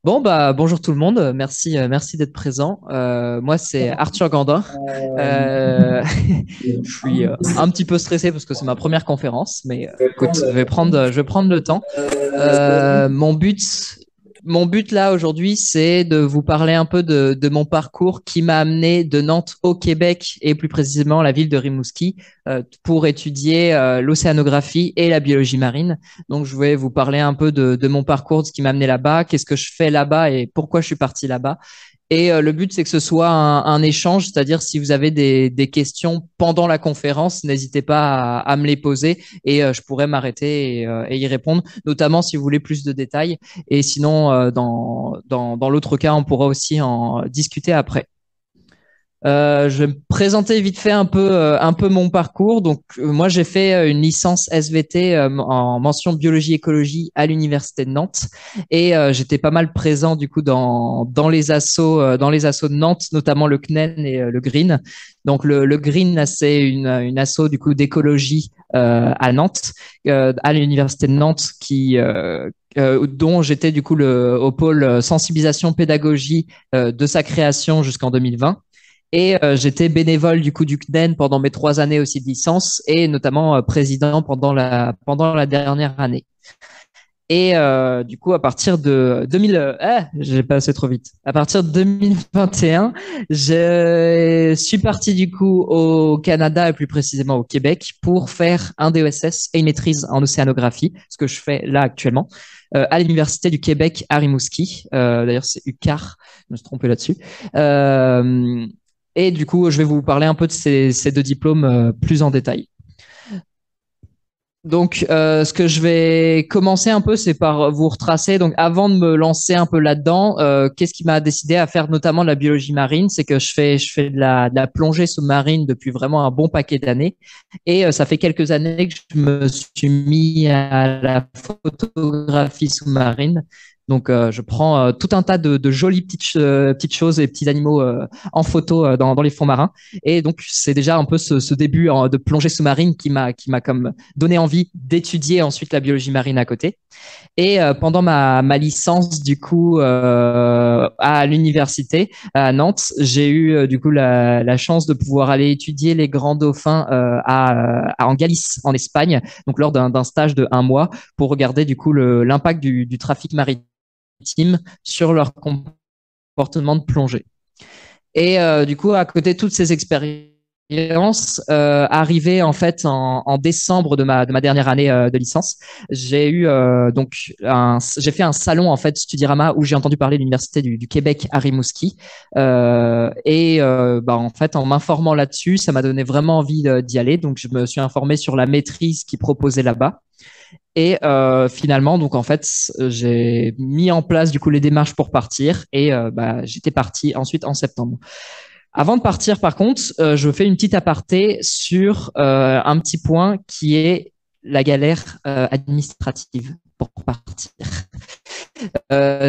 Bon, bah, bonjour tout le monde. Merci, merci d'être présent. Moi, c'est Arthur Gandin. Euh, je suis un petit peu stressé parce que c'est ma première conférence, mais écoute, je vais prendre le temps. Euh, mon but, Mon but là aujourd'hui, c'est de vous parler un peu de mon parcours qui m'a amené de Nantes au Québec et plus précisément la ville de Rimouski pour étudier l'océanographie et la biologie marine. Donc, je vais vous parler un peu de mon parcours, de ce qui m'a amené là-bas, qu'est-ce que je fais là-bas et pourquoi je suis parti là-bas. Et le but, c'est que ce soit un échange, c'est-à-dire si vous avez des questions pendant la conférence, n'hésitez pas à me les poser et je pourrais m'arrêter et y répondre, notamment si vous voulez plus de détails. Et sinon, dans l'autre cas, on pourra aussi en discuter après. Je vais me présenter vite fait un peu mon parcours. Donc, moi, j'ai fait une licence SVT en mention biologie-écologie à l'université de Nantes, et j'étais pas mal présent du coup dans les assos de Nantes, notamment le CNEN et le Green. Donc, le Green, là, c'est une asso du coup d'écologie à Nantes, à l'université de Nantes, dont j'étais du coup au pôle sensibilisation pédagogie de sa création jusqu'en 2020. Et j'étais bénévole du coup du CNEN pendant mes 3 années aussi de licence et notamment président pendant la dernière année. Et du coup, à partir de 2000, j'ai passé trop vite. À partir de 2021, je suis parti du coup au Canada et plus précisément au Québec pour faire un DESS et une maîtrise en océanographie, ce que je fais là actuellement, à l'Université du Québec à Rimouski. D'ailleurs, c'est UQAR, je me suis trompé là-dessus. Euh, et du coup, je vais vous parler un peu de ces deux diplômes plus en détail. Donc, ce que je vais commencer un peu, c'est par vous retracer. Donc, avant de me lancer un peu là-dedans, qu'est-ce qui m'a décidé à faire notamment de la biologie marine? C'est que je fais de la plongée sous-marine depuis vraiment un bon paquet d'années. Et ça fait quelques années que je me suis mis à la photographie sous-marine. Donc, je prends tout un tas de jolies petites choses et petits animaux en photo dans les fonds marins. Et donc, c'est déjà un peu ce début de plongée sous-marine qui m'a comme donné envie d'étudier ensuite la biologie marine à côté. Et pendant ma licence, du coup, à l'université à Nantes, j'ai eu du coup la chance de pouvoir aller étudier les grands dauphins en Galice, en Espagne, donc lors d'un stage de 1 mois pour regarder du coup l'impact du trafic maritime sur leur comportement de plongée. Et du coup, à côté de toutes ces expériences, arrivé en fait en décembre de ma dernière année de licence, j'ai eu j'ai fait un salon en fait Studirama où j'ai entendu parler de l'université du Québec à Rimouski. Bah, en fait, en m'informant là-dessus, ça m'a donné vraiment envie d'y aller. Donc, je me suis informé sur la maîtrise qu'ils proposaient là-bas. Et finalement, donc en fait, j'ai mis en place du coup les démarches pour partir et bah, j'étais parti ensuite en septembre. Avant de partir, par contre, je fais une petite aparté sur un petit point qui est la galère administrative pour partir.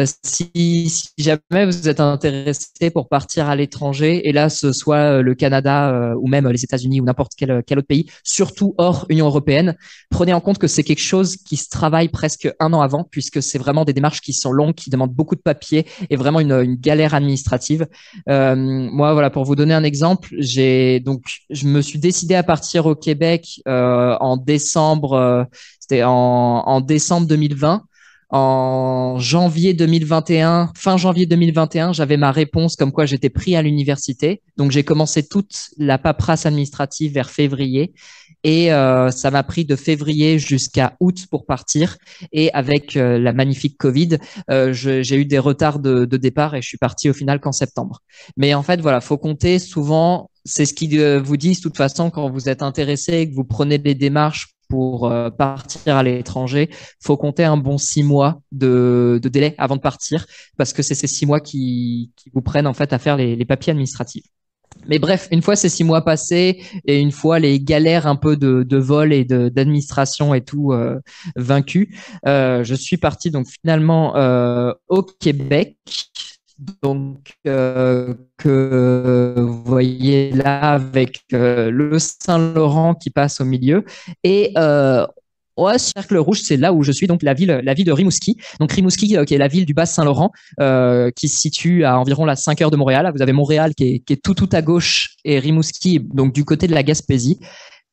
Si jamais vous êtes intéressé pour partir à l'étranger, et là, ce soit le Canada ou même les États-Unis ou n'importe quel autre pays, surtout hors Union européenne, prenez en compte que c'est quelque chose qui se travaille presque 1 an avant, puisque c'est vraiment des démarches qui sont longues, qui demandent beaucoup de papiers et vraiment une galère administrative. Moi, voilà, pour vous donner un exemple, je me suis décidé à partir au Québec en décembre, c'était en décembre 2020. En janvier 2021, fin janvier 2021, j'avais ma réponse comme quoi j'étais pris à l'université. Donc j'ai commencé toute la paperasse administrative vers février et ça m'a pris de février jusqu'à août pour partir. Et avec la magnifique Covid, j'ai eu des retards de départ et je suis parti au final qu'en septembre. Mais en fait, voilà, faut compter souvent. C'est ce qu'ils vous disent de toute façon quand vous êtes intéressé et que vous prenez des démarches pour partir à l'étranger, faut compter un bon 6 mois de délai avant de partir, parce que c'est ces 6 mois qui vous prennent en fait à faire les papiers administratifs. Mais bref, une fois ces 6 mois passés et une fois les galères un peu de vol et d'administration et tout vaincues, je suis parti donc finalement au Québec. Donc, que vous voyez là avec le Saint-Laurent qui passe au milieu. Et Ouais, cercle rouge, c'est là où je suis, donc la ville de Rimouski. Donc Rimouski, qui est la ville du Bas-Saint-Laurent, qui se situe à environ 5 heures de Montréal. Vous avez Montréal qui est tout à gauche et Rimouski, donc du côté de la Gaspésie.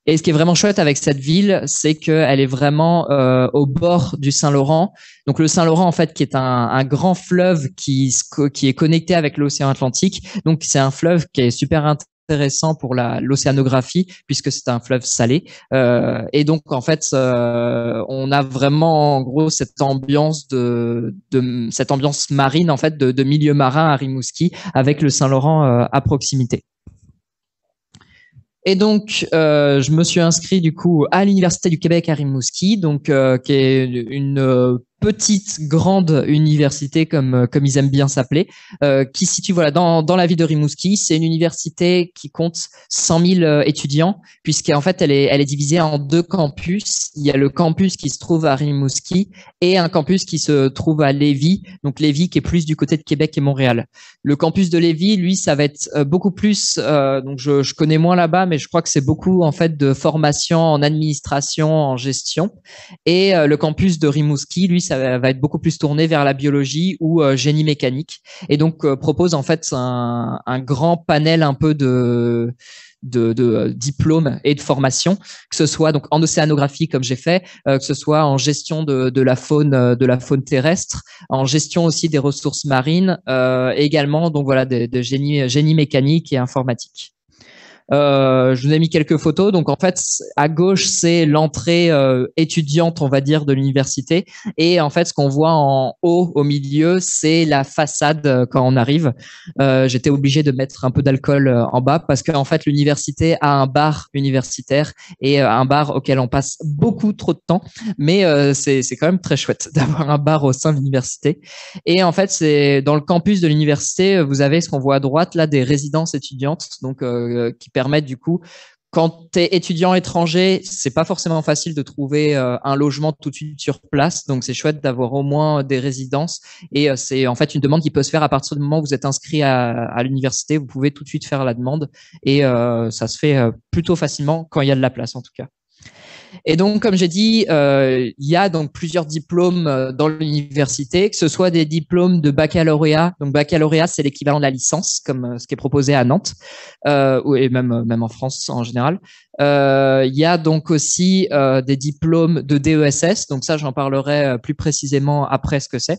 Et ce qui est vraiment chouette avec cette ville, c'est qu'elle est vraiment au bord du Saint-Laurent. Donc le Saint-Laurent, en fait, qui est un grand fleuve qui est connecté avec l'océan Atlantique. Donc c'est un fleuve qui est super intéressant pour l'océanographie puisque c'est un fleuve salé. Et donc en fait, on a vraiment en gros cette ambiance cette ambiance marine en fait de milieu marin à Rimouski avec le Saint-Laurent à proximité. Et donc, je me suis inscrit du coup à l'Université du Québec à Rimouski, donc qui est une petite grande université comme ils aiment bien s'appeler, qui se situe voilà dans la ville de Rimouski. C'est une université qui compte 100 000 étudiants, puisqu'en fait elle est divisée en deux campus. Il y a le campus qui se trouve à Rimouski et un campus qui se trouve à Lévis, donc Lévis qui est plus du côté de Québec et Montréal. Le campus de Lévis, lui, ça va être beaucoup plus. Donc je connais moins là-bas, mais je crois que c'est beaucoup en fait de formation en administration, en gestion. Et le campus de Rimouski, lui, ça va être beaucoup plus tourné vers la biologie ou génie mécanique. Et donc propose en fait un grand panel un peu de diplômes et de formation, que ce soit donc en océanographie comme j'ai fait, que ce soit en gestion de la faune terrestre, en gestion aussi des ressources marines, et également donc voilà de génie mécanique et informatique. Je vous ai mis quelques photos. Donc en fait, à gauche, c'est l'entrée étudiante, on va dire, de l'université. Et en fait, ce qu'on voit en haut, au milieu, c'est la façade quand on arrive. J'étais obligé de mettre un peu d'alcool en bas parce qu'en fait, l'université a un bar universitaire et un bar auquel on passe beaucoup trop de temps. Mais c'est quand même très chouette d'avoir un bar au sein de l'université. Et en fait, c'est dans le campus de l'université, vous avez ce qu'on voit à droite là, des résidences étudiantes, donc qui permettent du coup, quand tu es étudiant étranger, c'est pas forcément facile de trouver un logement tout de suite sur place, donc c'est chouette d'avoir au moins des résidences. Et c'est en fait une demande qui peut se faire à partir du moment où vous êtes inscrit à l'université. Vous pouvez tout de suite faire la demande et ça se fait plutôt facilement quand il y a de la place en tout cas. Et donc, comme j'ai dit, il y a donc plusieurs diplômes dans l'université, que ce soit des diplômes de baccalauréat. Donc, baccalauréat, c'est l'équivalent de la licence, comme ce qui est proposé à Nantes, et même en France en général. Il y a donc aussi des diplômes de DESS. Donc ça, j'en parlerai plus précisément après ce que c'est.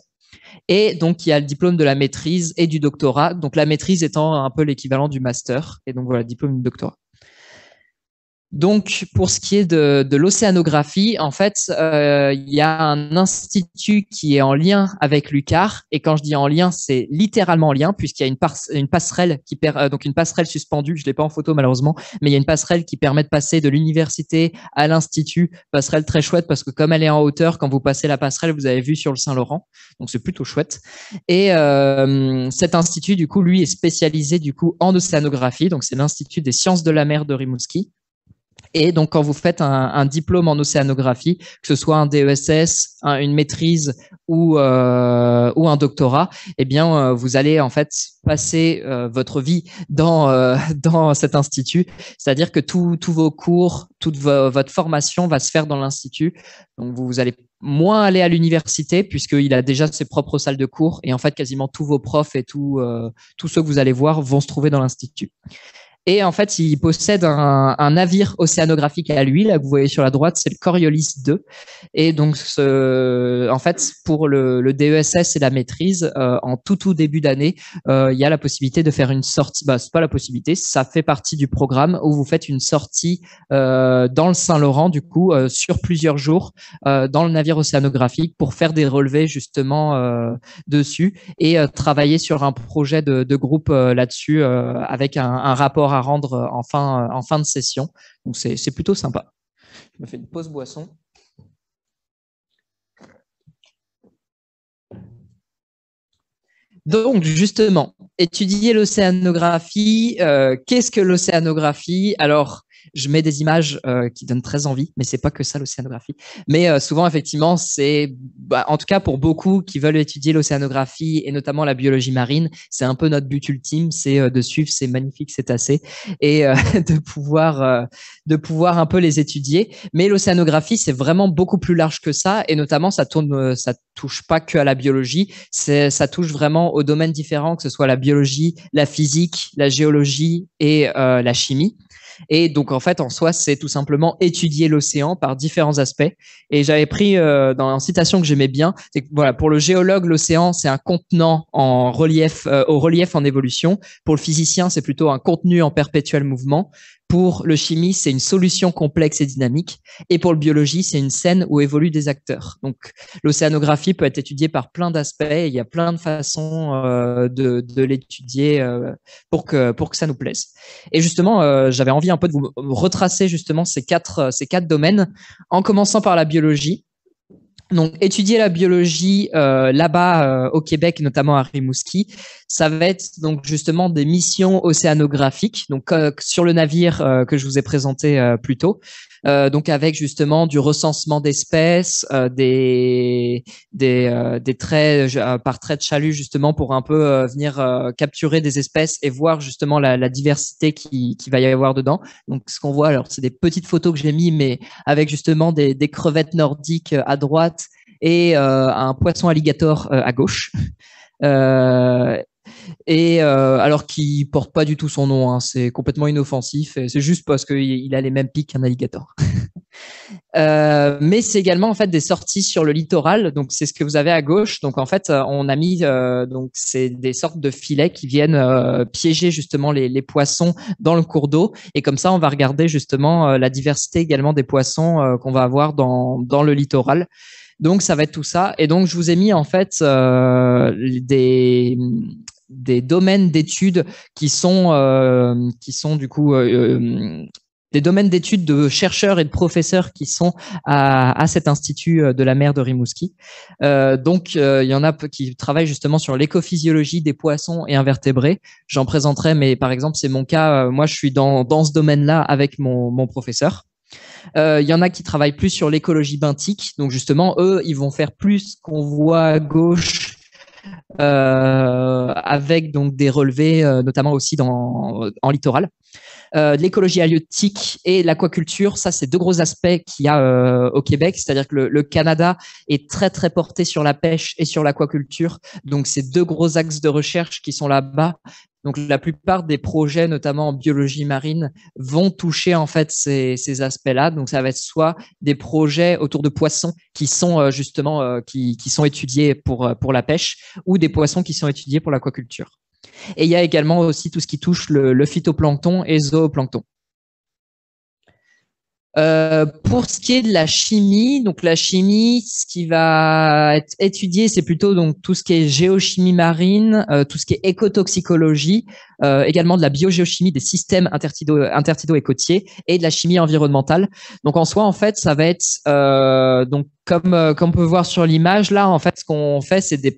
Et donc, il y a le diplôme de la maîtrise et du doctorat. Donc, la maîtrise étant un peu l'équivalent du master. Et donc, voilà, diplôme du doctorat. Donc, pour ce qui est de l'océanographie, en fait, il y a un institut qui est en lien avec l'UQAR. Et quand je dis en lien, c'est littéralement en lien, puisqu'il y a une passerelle donc une passerelle suspendue. Je l'ai pas en photo malheureusement, mais il y a une passerelle qui permet de passer de l'université à l'institut. Passerelle très chouette parce que comme elle est en hauteur, quand vous passez la passerelle, vous avez vue sur le Saint-Laurent. Donc c'est plutôt chouette. Et cet institut, du coup, lui est spécialisé du coup en océanographie. Donc c'est l'Institut des sciences de la mer de Rimouski. Et donc, quand vous faites un diplôme en océanographie, que ce soit un DESS, une maîtrise ou un doctorat, eh bien, vous allez en fait passer votre vie dans cet institut. C'est-à-dire que tous vos cours, toute votre formation va se faire dans l'institut. Donc, vous allez moins aller à l'université puisqu'il a déjà ses propres salles de cours et en fait, quasiment tous vos profs et tous ceux que vous allez voir vont se trouver dans l'institut. Et en fait, il possède un navire océanographique à lui. Là, que vous voyez sur la droite, c'est le Coriolis 2. Et donc, en fait, pour le DESS et la maîtrise, en tout début d'année, il y a la possibilité de faire une sortie. Bah, c'est pas la possibilité, ça fait partie du programme où vous faites une sortie dans le Saint-Laurent, du coup, sur plusieurs jours, dans le navire océanographique pour faire des relevés justement dessus et travailler sur un projet de groupe là-dessus avec un rapport à rendre en fin de session. Donc, c'est plutôt sympa. Je me fais une pause boisson. Donc, justement, étudier l'océanographie. Qu'est-ce que l'océanographie? Alors, je mets des images qui donnent très envie, mais c'est pas que ça l'océanographie. Mais souvent, effectivement, en tout cas pour beaucoup qui veulent étudier l'océanographie et notamment la biologie marine, c'est un peu notre but ultime, c'est de suivre ces magnifiques cétacés et de pouvoir un peu les étudier. Mais l'océanographie, c'est vraiment beaucoup plus large que ça, et notamment ça touche pas que à la biologie, ça touche vraiment aux domaines différents, que ce soit la biologie, la physique, la géologie et la chimie. Et donc, en fait, en soi, c'est tout simplement étudier l'océan par différents aspects. Et j'avais pris dans une citation que j'aimais bien, c'est que voilà, pour le géologue, l'océan, c'est un contenant en relief, au relief en évolution. Pour le physicien, c'est plutôt un contenu en perpétuel mouvement. Pour le chimiste, c'est une solution complexe et dynamique. Et pour le biologie, c'est une scène où évoluent des acteurs. Donc, l'océanographie peut être étudiée par plein d'aspects. Il y a plein de façons de l'étudier pour que ça nous plaise. Et justement, j'avais envie un peu de vous retracer justement ces quatre domaines, en commençant par la biologie. Donc, étudier la biologie là-bas au Québec, notamment à Rimouski, ça va être donc justement des missions océanographiques, donc sur le navire que je vous ai présenté plus tôt, donc avec justement du recensement d'espèces, des traits par traits de chalut justement pour un peu venir capturer des espèces et voir justement la diversité qui va y avoir dedans. Donc, ce qu'on voit, alors c'est des petites photos que j'ai mis, mais avec justement des crevettes nordiques à droite et un poisson alligator à gauche. Alors qu'il porte pas du tout son nom, hein, c'est complètement inoffensif, et c'est juste parce qu'il a les mêmes pics qu'un alligator. Mais c'est également en fait des sorties sur le littoral, donc c'est ce que vous avez à gauche. Donc en fait, on a mis donc c'est des sortes de filets qui viennent piéger justement les poissons dans le cours d'eau, et comme ça on va regarder justement la diversité également des poissons qu'on va avoir dans le littoral. Donc ça va être tout ça, et donc je vous ai mis en fait des domaines d'études qui sont du coup des domaines d'études de chercheurs et de professeurs qui sont à cet institut de la mer de Rimouski. Donc, il y en a qui travaillent justement sur l'écophysiologie des poissons et invertébrés. J'en présenterai, mais par exemple, c'est mon cas. Moi, je suis dans ce domaine-là avec mon professeur. Il y en a qui travaillent plus sur l'écologie benthique. Donc, justement, eux, ils vont faire plus qu'on voit à gauche avec donc des relevés, notamment aussi en littoral. L'écologie halieutique et l'aquaculture, ça c'est deux gros aspects qu'il y a au Québec, c'est-à-dire que le Canada est très très porté sur la pêche et sur l'aquaculture, donc c'est deux gros axes de recherche qui sont là-bas. Donc la plupart des projets, notamment en biologie marine, vont toucher en fait ces aspects-là. Donc ça va être soit des projets autour de poissons qui sont justement qui sont étudiés pour la pêche, ou des poissons qui sont étudiés pour l'aquaculture. Et il y a également aussi tout ce qui touche le phytoplancton et zooplancton. Pour ce qui est de la chimie, donc la chimie, ce qui va être étudié, c'est plutôt donc tout ce qui est géochimie marine, tout ce qui est écotoxicologie, également de la biogéochimie des systèmes intertidaux et côtiers, et de la chimie environnementale. Donc en soi, en fait, ça va être donc comme on peut voir sur l'image là, en fait, ce qu'on fait, c'est des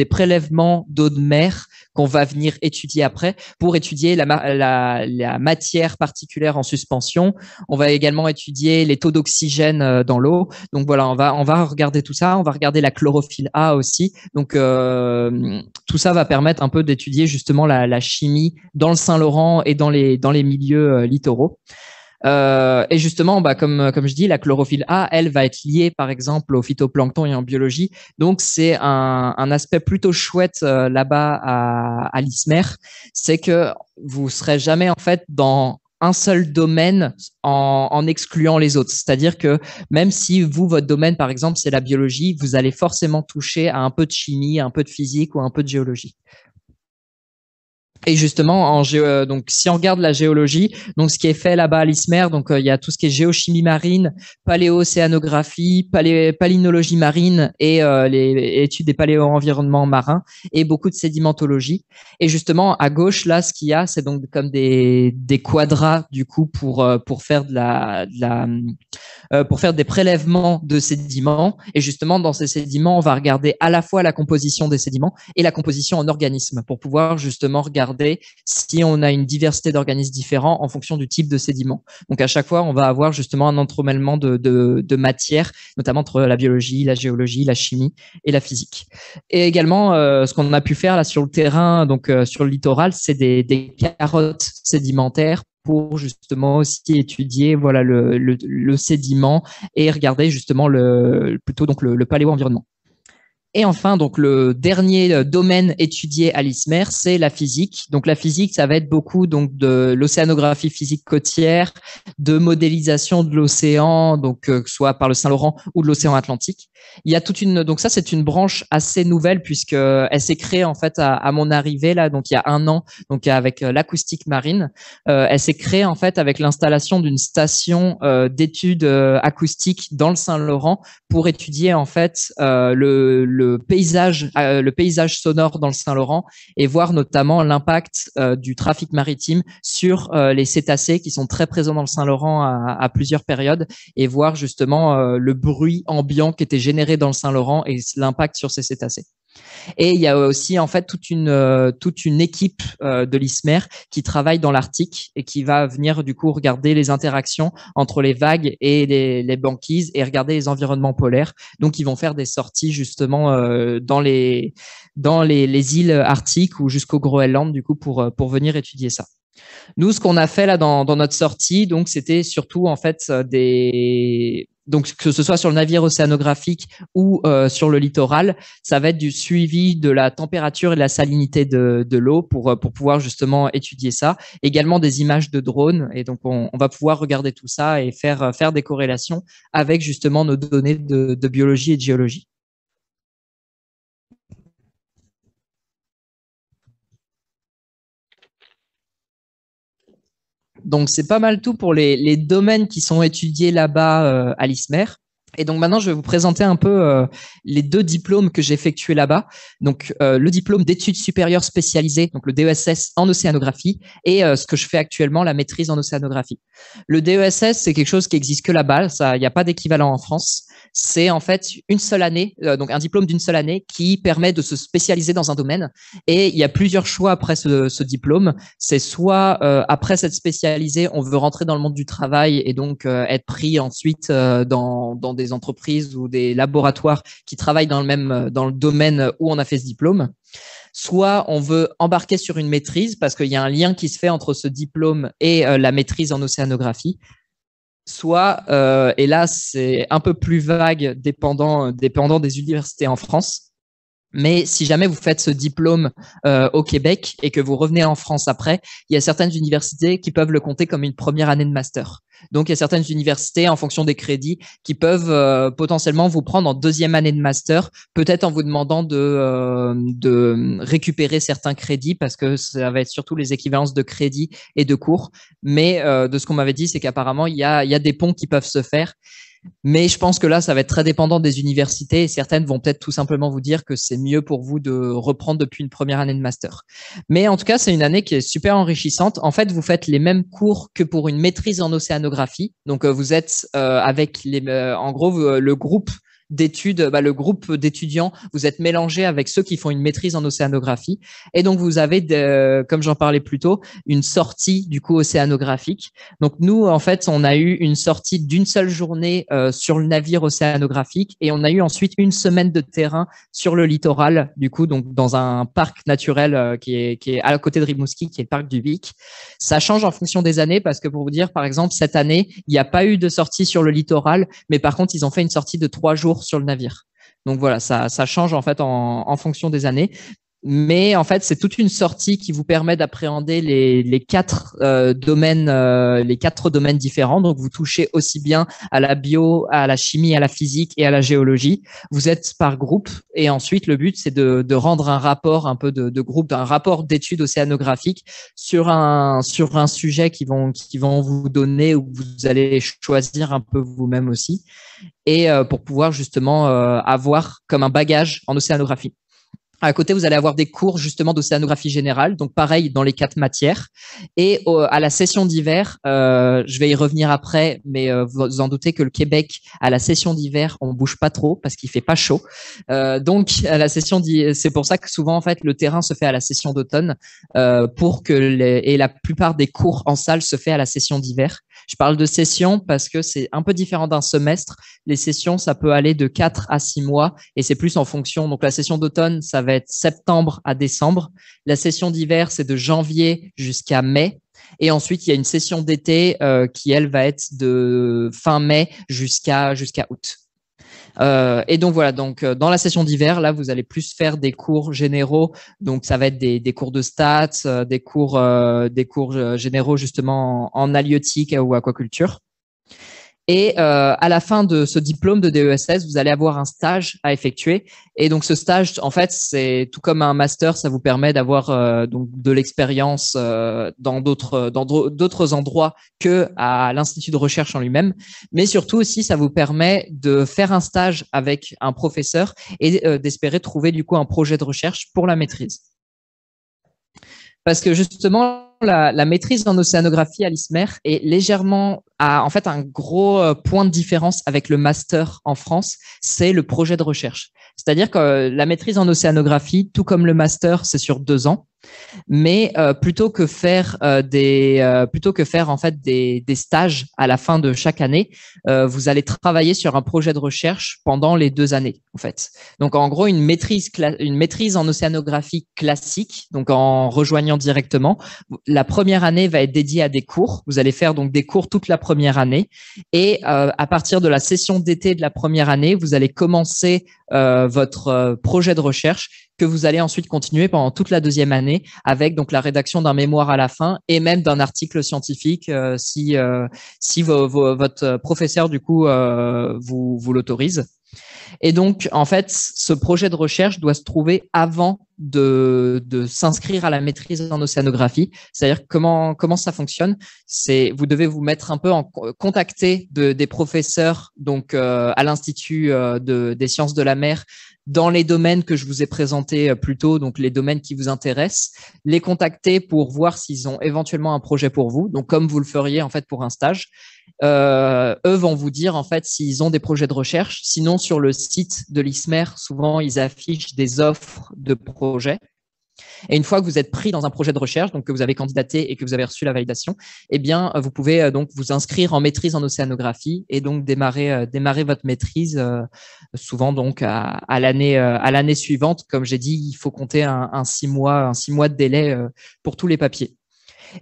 prélèvements d'eau de mer qu'on va venir étudier après pour étudier la matière particulière en suspension. On va également étudier les taux d'oxygène dans l'eau. Donc voilà, on va regarder tout ça. On va regarder la chlorophylle A aussi. Donc tout ça va permettre un peu d'étudier justement la chimie dans le Saint-Laurent et dans les milieux littoraux. Et justement, comme je dis, la chlorophylle A, elle va être liée, par exemple, au phytoplancton et en biologie. Donc, c'est un aspect plutôt chouette là-bas à l'ISMER, c'est que vous serez jamais en fait dans un seul domaine en excluant les autres. C'est-à-dire que même si votre domaine, par exemple, c'est la biologie, vous allez forcément toucher à un peu de chimie, un peu de physique ou un peu de géologie. Et justement, donc si on regarde la géologie, donc ce qui est fait là-bas à l'ISMER, donc il y a tout ce qui est géochimie marine, paléocéanographie, palynologie marine et les études des paléo-environnements marins et beaucoup de sédimentologie. Et justement, à gauche là, ce qu'il y a, c'est donc comme des quadras du coup pour faire pour faire des prélèvements de sédiments. Et justement, dans ces sédiments, on va regarder à la fois la composition des sédiments et la composition en organismes pour pouvoir justement regarder regarder si on a une diversité d'organismes différents en fonction du type de sédiment. Donc, à chaque fois, on va avoir justement un entremêlement de matières, notamment entre la biologie, la géologie, la chimie et la physique. Et également, ce qu'on a pu faire là sur le terrain, donc sur le littoral, c'est des carottes sédimentaires pour justement aussi étudier voilà le sédiment et regarder justement plutôt donc le paléo-environnement. Et enfin, donc le dernier domaine étudié à l'ISMER, c'est la physique. Donc la physique, ça va être beaucoup donc de l'océanographie physique côtière, de modélisation de l'océan, donc que ce soit par le Saint-Laurent ou de l'océan Atlantique. Il y a donc ça c'est une branche assez nouvelle puisque elle s'est créée en fait à mon arrivée là, donc il y a un an, donc avec l'acoustique marine. Elle s'est créée en fait avec l'installation d'une station d'études acoustiques dans le Saint-Laurent pour étudier en fait le paysage sonore dans le Saint-Laurent et voir notamment l'impact du trafic maritime sur les cétacés qui sont très présents dans le Saint-Laurent à plusieurs périodes et voir justement le bruit ambiant qui était généré dans le Saint-Laurent et l'impact sur ces cétacés. Et il y a aussi en fait toute une équipe de l'ISMER qui travaille dans l'Arctique et qui va venir du coup regarder les interactions entre les vagues et les banquises et regarder les environnements polaires. Donc ils vont faire des sorties justement dans les îles arctiques ou jusqu'au Groenland du coup pour venir étudier ça. Nous, ce qu'on a fait là dans notre sortie, donc c'était surtout en fait donc que ce soit sur le navire océanographique ou sur le littoral, ça va être du suivi de la température et de la salinité de l'eau pour pouvoir justement étudier ça. Également des images de drones et donc on va pouvoir regarder tout ça et faire des corrélations avec justement nos données de biologie et de géologie. Donc, c'est pas mal tout pour les domaines qui sont étudiés là-bas à l'ISMER. Et donc maintenant, je vais vous présenter un peu les deux diplômes que j'ai effectués là-bas. Donc le diplôme d'études supérieures spécialisées, donc le DESS en océanographie, et ce que je fais actuellement, la maîtrise en océanographie. Le DESS, c'est quelque chose qui existe que là-bas. Ça, il n'y a pas d'équivalent en France. C'est en fait une seule année, donc un diplôme d'une seule année qui permet de se spécialiser dans un domaine. Et il y a plusieurs choix après ce diplôme. C'est soit après s'être spécialisé, on veut rentrer dans le monde du travail et donc être pris ensuite dans des entreprises ou des laboratoires qui travaillent dans le domaine où on a fait ce diplôme. Soit on veut embarquer sur une maîtrise parce qu'il y a un lien qui se fait entre ce diplôme et la maîtrise en océanographie. Soit, et là c'est un peu plus vague dépendant des universités en France. Mais si jamais vous faites ce diplôme au Québec et que vous revenez en France après, il y a certaines universités qui peuvent le compter comme une première année de master. Donc, il y a certaines universités, en fonction des crédits, qui peuvent potentiellement vous prendre en deuxième année de master, peut-être en vous demandant de récupérer certains crédits parce que ça va être surtout les équivalences de crédits et de cours. Mais de ce qu'on m'avait dit, c'est qu'apparemment, il y a des ponts qui peuvent se faire. Mais je pense que là, ça va être très dépendant des universités et certaines vont peut-être tout simplement vous dire que c'est mieux pour vous de reprendre depuis une première année de master. Mais en tout cas, c'est une année qui est super enrichissante. En fait, vous faites les mêmes cours que pour une maîtrise en océanographie. Donc, vous êtes avec en gros, le groupe d'études, le groupe d'étudiants, vous êtes mélangé avec ceux qui font une maîtrise en océanographie. Et donc, vous avez, comme j'en parlais plus tôt, une sortie du coup océanographique. Donc, nous, en fait, on a eu une sortie d'une seule journée sur le navire océanographique et on a eu ensuite une semaine de terrain sur le littoral, du coup, donc dans un parc naturel qui est à côté de Rimouski, qui est le parc du Vic. Ça change en fonction des années parce que pour vous dire, par exemple, cette année, il n'y a pas eu de sortie sur le littoral, mais par contre, ils ont fait une sortie de 3 jours sur le navire. Donc voilà, ça change en fait en fonction des années. Mais en fait, c'est toute une sortie qui vous permet d'appréhender les quatre domaines différents. Donc, vous touchez aussi bien à la bio, à la chimie, à la physique et à la géologie. Vous êtes par groupe et ensuite, le but, c'est de rendre un rapport un peu de groupe, un rapport d'études océanographiques sur un sujet qui vont vous donner ou vous allez choisir un peu vous-même aussi et pour pouvoir justement avoir comme un bagage en océanographie. À côté, vous allez avoir des cours justement d'océanographie générale, donc pareil dans les 4 matières. Et à la session d'hiver, je vais y revenir après, mais vous en doutez que le Québec, à la session d'hiver, on bouge pas trop parce qu'il fait pas chaud. Donc à la session c'est pour ça que souvent en fait le terrain se fait à la session d'automne pour que et la plupart des cours en salle se fait à la session d'hiver. Je parle de session parce que c'est un peu différent d'un semestre. Les sessions, ça peut aller de 4 à 6 mois et c'est plus en fonction. Donc, la session d'automne, ça va être septembre à décembre. La session d'hiver, c'est de janvier jusqu'à mai. Et ensuite, il y a une session d'été qui, elle, va être de fin mai jusqu'à août. Et donc voilà, donc dans la session d'hiver, là, vous allez plus faire des cours généraux. Donc ça va être des cours de stats, des cours généraux justement en halieutique ou aquaculture. Et à la fin de ce diplôme de DESS, vous allez avoir un stage à effectuer. Et donc ce stage, en fait, c'est tout comme un master, ça vous permet d'avoir donc de l'expérience dans d'autres endroits que à l'institut de recherche en lui-même. Mais surtout aussi, ça vous permet de faire un stage avec un professeur et d'espérer trouver du coup un projet de recherche pour la maîtrise. Parce que justement, la maîtrise en océanographie à l'ISMER est légèrement, en fait, un gros point de différence avec le master en France, c'est le projet de recherche. C'est-à-dire que la maîtrise en océanographie, tout comme le master, c'est sur 2 ans. Mais plutôt que faire en fait des stages à la fin de chaque année, vous allez travailler sur un projet de recherche pendant les 2 années en fait. Donc en gros une maîtrise en océanographie classique, donc en rejoignant directement, la première année va être dédiée à des cours. Vous allez faire donc des cours toute la première année et à partir de la session d'été de la première année, vous allez commencer votre projet de recherche que vous allez ensuite continuer pendant toute la 2e année avec donc la rédaction d'un mémoire à la fin et même d'un article scientifique si votre professeur du coup vous l'autorise. Et donc, en fait, ce projet de recherche doit se trouver avant de s'inscrire à la maîtrise en océanographie. C'est-à-dire comment ça fonctionne. Vous devez vous mettre un peu en contacter des professeurs donc à l'Institut des sciences de la mer dans les domaines que je vous ai présentés plus tôt, donc les domaines qui vous intéressent, les contacter pour voir s'ils ont éventuellement un projet pour vous, donc comme vous le feriez en fait pour un stage. Eux vont vous dire en fait s'ils ont des projets de recherche. Sinon, sur le site de l'ISMER, souvent ils affichent des offres de projets. Et une fois que vous êtes pris dans un projet de recherche, donc que vous avez candidaté et que vous avez reçu la validation, eh bien, vous pouvez donc vous inscrire en maîtrise en océanographie et donc démarrer votre maîtrise souvent donc à l'année suivante. Comme j'ai dit, il faut compter un 6 mois de délai pour tous les papiers.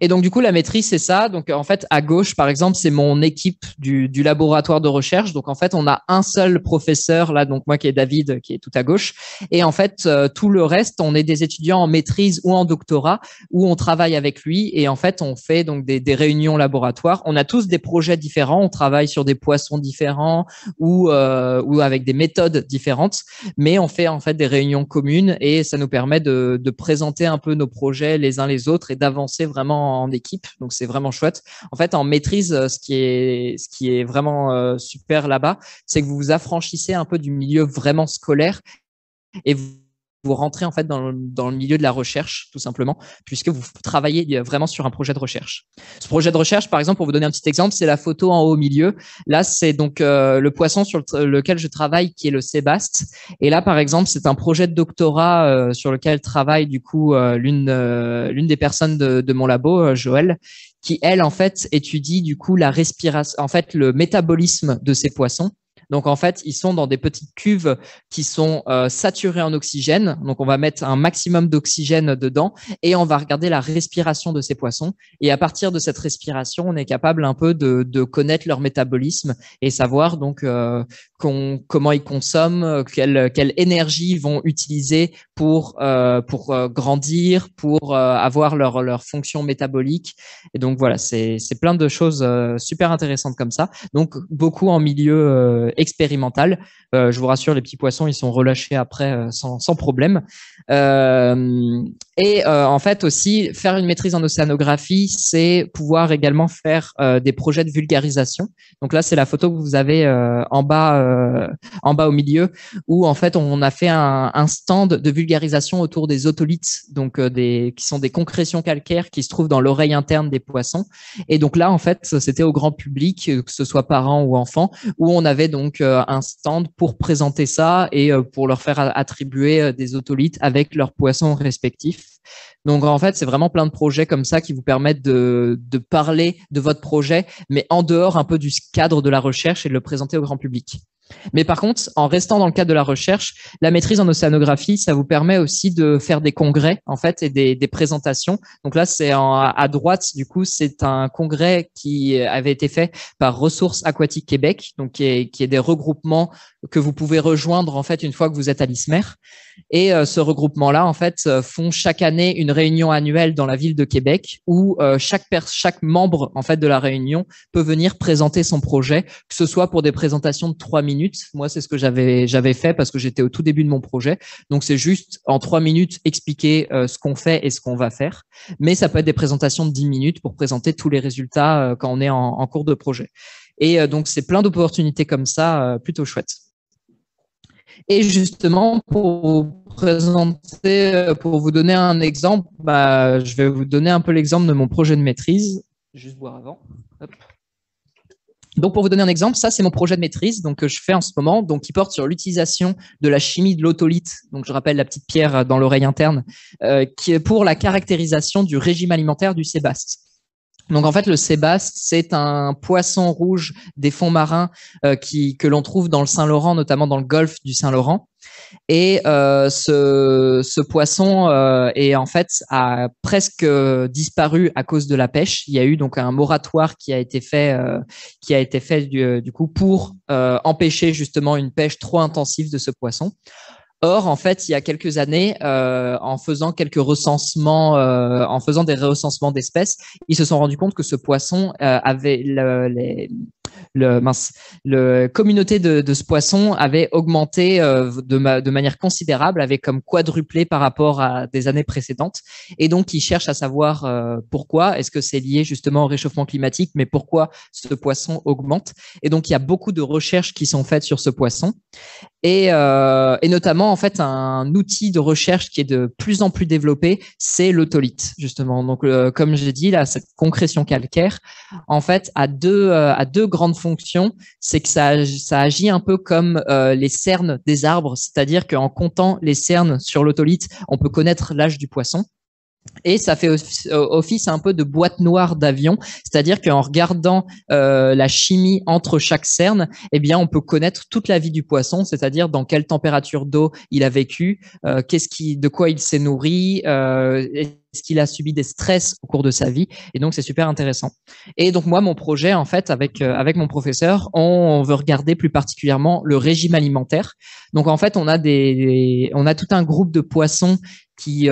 Et donc, du coup, la maîtrise, c'est ça. Donc, en fait, à gauche, par exemple, c'est mon équipe du laboratoire de recherche. Donc, en fait, on a un seul professeur, là, donc moi qui est David, qui est tout à gauche. Et en fait, tout le reste, on est des étudiants en maîtrise ou en doctorat où on travaille avec lui. Et en fait, on fait donc des réunions laboratoires. On a tous des projets différents. On travaille sur des poissons différents ou avec des méthodes différentes. Mais on fait en fait des réunions communes et ça nous permet de présenter un peu nos projets les uns les autres et d'avancer vraiment en équipe. Donc, c'est vraiment chouette. En fait, en maîtrise, ce qui est vraiment super là-bas, c'est que vous vous affranchissez un peu du milieu vraiment scolaire et vous rentrez en fait dans le milieu de la recherche, tout simplement, puisque vous travaillez vraiment sur un projet de recherche. Ce projet de recherche, par exemple, pour vous donner un petit exemple, c'est la photo en haut au milieu. Là, c'est donc le poisson sur lequel je travaille, qui est le sébaste. Et là, par exemple, c'est un projet de doctorat sur lequel travaille du coup l'une des personnes de mon labo, Joël, qui elle en fait étudie du coup la respiration, en fait le métabolisme de ces poissons. Donc, en fait, ils sont dans des petites cuves qui sont saturées en oxygène. Donc, on va mettre un maximum d'oxygène dedans et on va regarder la respiration de ces poissons. Et à partir de cette respiration, on est capable un peu de connaître leur métabolisme et savoir donc comment ils consomment, quelle énergie ils vont utiliser pour grandir, pour avoir leur fonction métabolique. Et donc, voilà, c'est plein de choses super intéressantes comme ça. Donc, beaucoup en milieu expérimental. Je vous rassure, les petits poissons, ils sont relâchés après sans problème. Et en fait aussi, faire une maîtrise en océanographie, c'est pouvoir également faire des projets de vulgarisation. Donc là, c'est la photo que vous avez en bas au milieu, où en fait on a fait un stand de vulgarisation autour des otolithes, donc qui sont des concrétions calcaires qui se trouvent dans l'oreille interne des poissons. Et donc là, en fait, c'était au grand public, que ce soit parents ou enfants, où on avait donc un stand pour présenter ça et pour leur faire attribuer des otolithes avec leurs poissons respectifs. Donc en fait, c'est vraiment plein de projets comme ça qui vous permettent de parler de votre projet, mais en dehors un peu du cadre de la recherche et de le présenter au grand public. Mais par contre, en restant dans le cadre de la recherche, la maîtrise en océanographie, ça vous permet aussi de faire des congrès en fait et des présentations. Donc là, c'est à droite, du coup, c'est un congrès qui avait été fait par Ressources Aquatiques Québec, donc qui est des regroupements que vous pouvez rejoindre en fait une fois que vous êtes à l'ISMER. Et ce regroupement-là, en fait, font chaque année une réunion annuelle dans la ville de Québec où chaque membre en fait de la réunion peut venir présenter son projet, que ce soit pour des présentations de 3 minutes. Moi, c'est ce que j'avais fait parce que j'étais au tout début de mon projet. Donc, c'est juste en 3 minutes expliquer ce qu'on fait et ce qu'on va faire. Mais ça peut être des présentations de 10 minutes pour présenter tous les résultats quand on est en cours de projet. Et donc, c'est plein d'opportunités comme ça, plutôt chouettes. Et justement, pour vous présenter, pour vous donner un exemple, je vais vous donner un peu l'exemple de mon projet de maîtrise. Juste voir avant. Hop. Donc, pour vous donner un exemple, ça, c'est mon projet de maîtrise que je fais en ce moment, donc qui porte sur l'utilisation de la chimie de l'otolithe, donc je rappelle la petite pierre dans l'oreille interne, qui est pour la caractérisation du régime alimentaire du sébaste. Donc en fait, le sébaste, c'est un poisson rouge des fonds marins que l'on trouve dans le Saint-Laurent, notamment dans le golfe du Saint-Laurent. Et ce poisson est en fait a presque disparu à cause de la pêche. Il y a eu donc un moratoire qui a été fait du coup pour empêcher justement une pêche trop intensive de ce poisson. Or, en fait, il y a quelques années, en faisant quelques recensements, en faisant des recensements d'espèces, ils se sont rendus compte que ce poisson avait le communauté de ce poisson avait augmenté de manière considérable, avait comme quadruplé par rapport à des années précédentes. Et donc, ils cherchent à savoir pourquoi. Est-ce que c'est lié justement au réchauffement climatique, mais pourquoi ce poisson augmente? Et donc, il y a beaucoup de recherches qui sont faites sur ce poisson. Et notamment, en fait, un outil de recherche qui est de plus en plus développé, c'est l'otolithe, justement. Donc, comme j'ai dit, là, cette concrétion calcaire, en fait, a deux grandes fonctions. C'est que ça agit un peu comme les cernes des arbres, c'est-à-dire qu'en comptant les cernes sur l'otolithe, on peut connaître l'âge du poisson. Et ça fait office un peu de boîte noire d'avion, c'est-à-dire qu'en regardant la chimie entre chaque cerne, eh bien, on peut connaître toute la vie du poisson, c'est-à-dire dans quelle température d'eau il a vécu, de quoi il s'est nourri, est-ce qu'il a subi des stress au cours de sa vie. Et donc, c'est super intéressant. Et donc, moi, mon projet, en fait, avec mon professeur, on veut regarder plus particulièrement le régime alimentaire. Donc, en fait, on a tout un groupe de poissons qui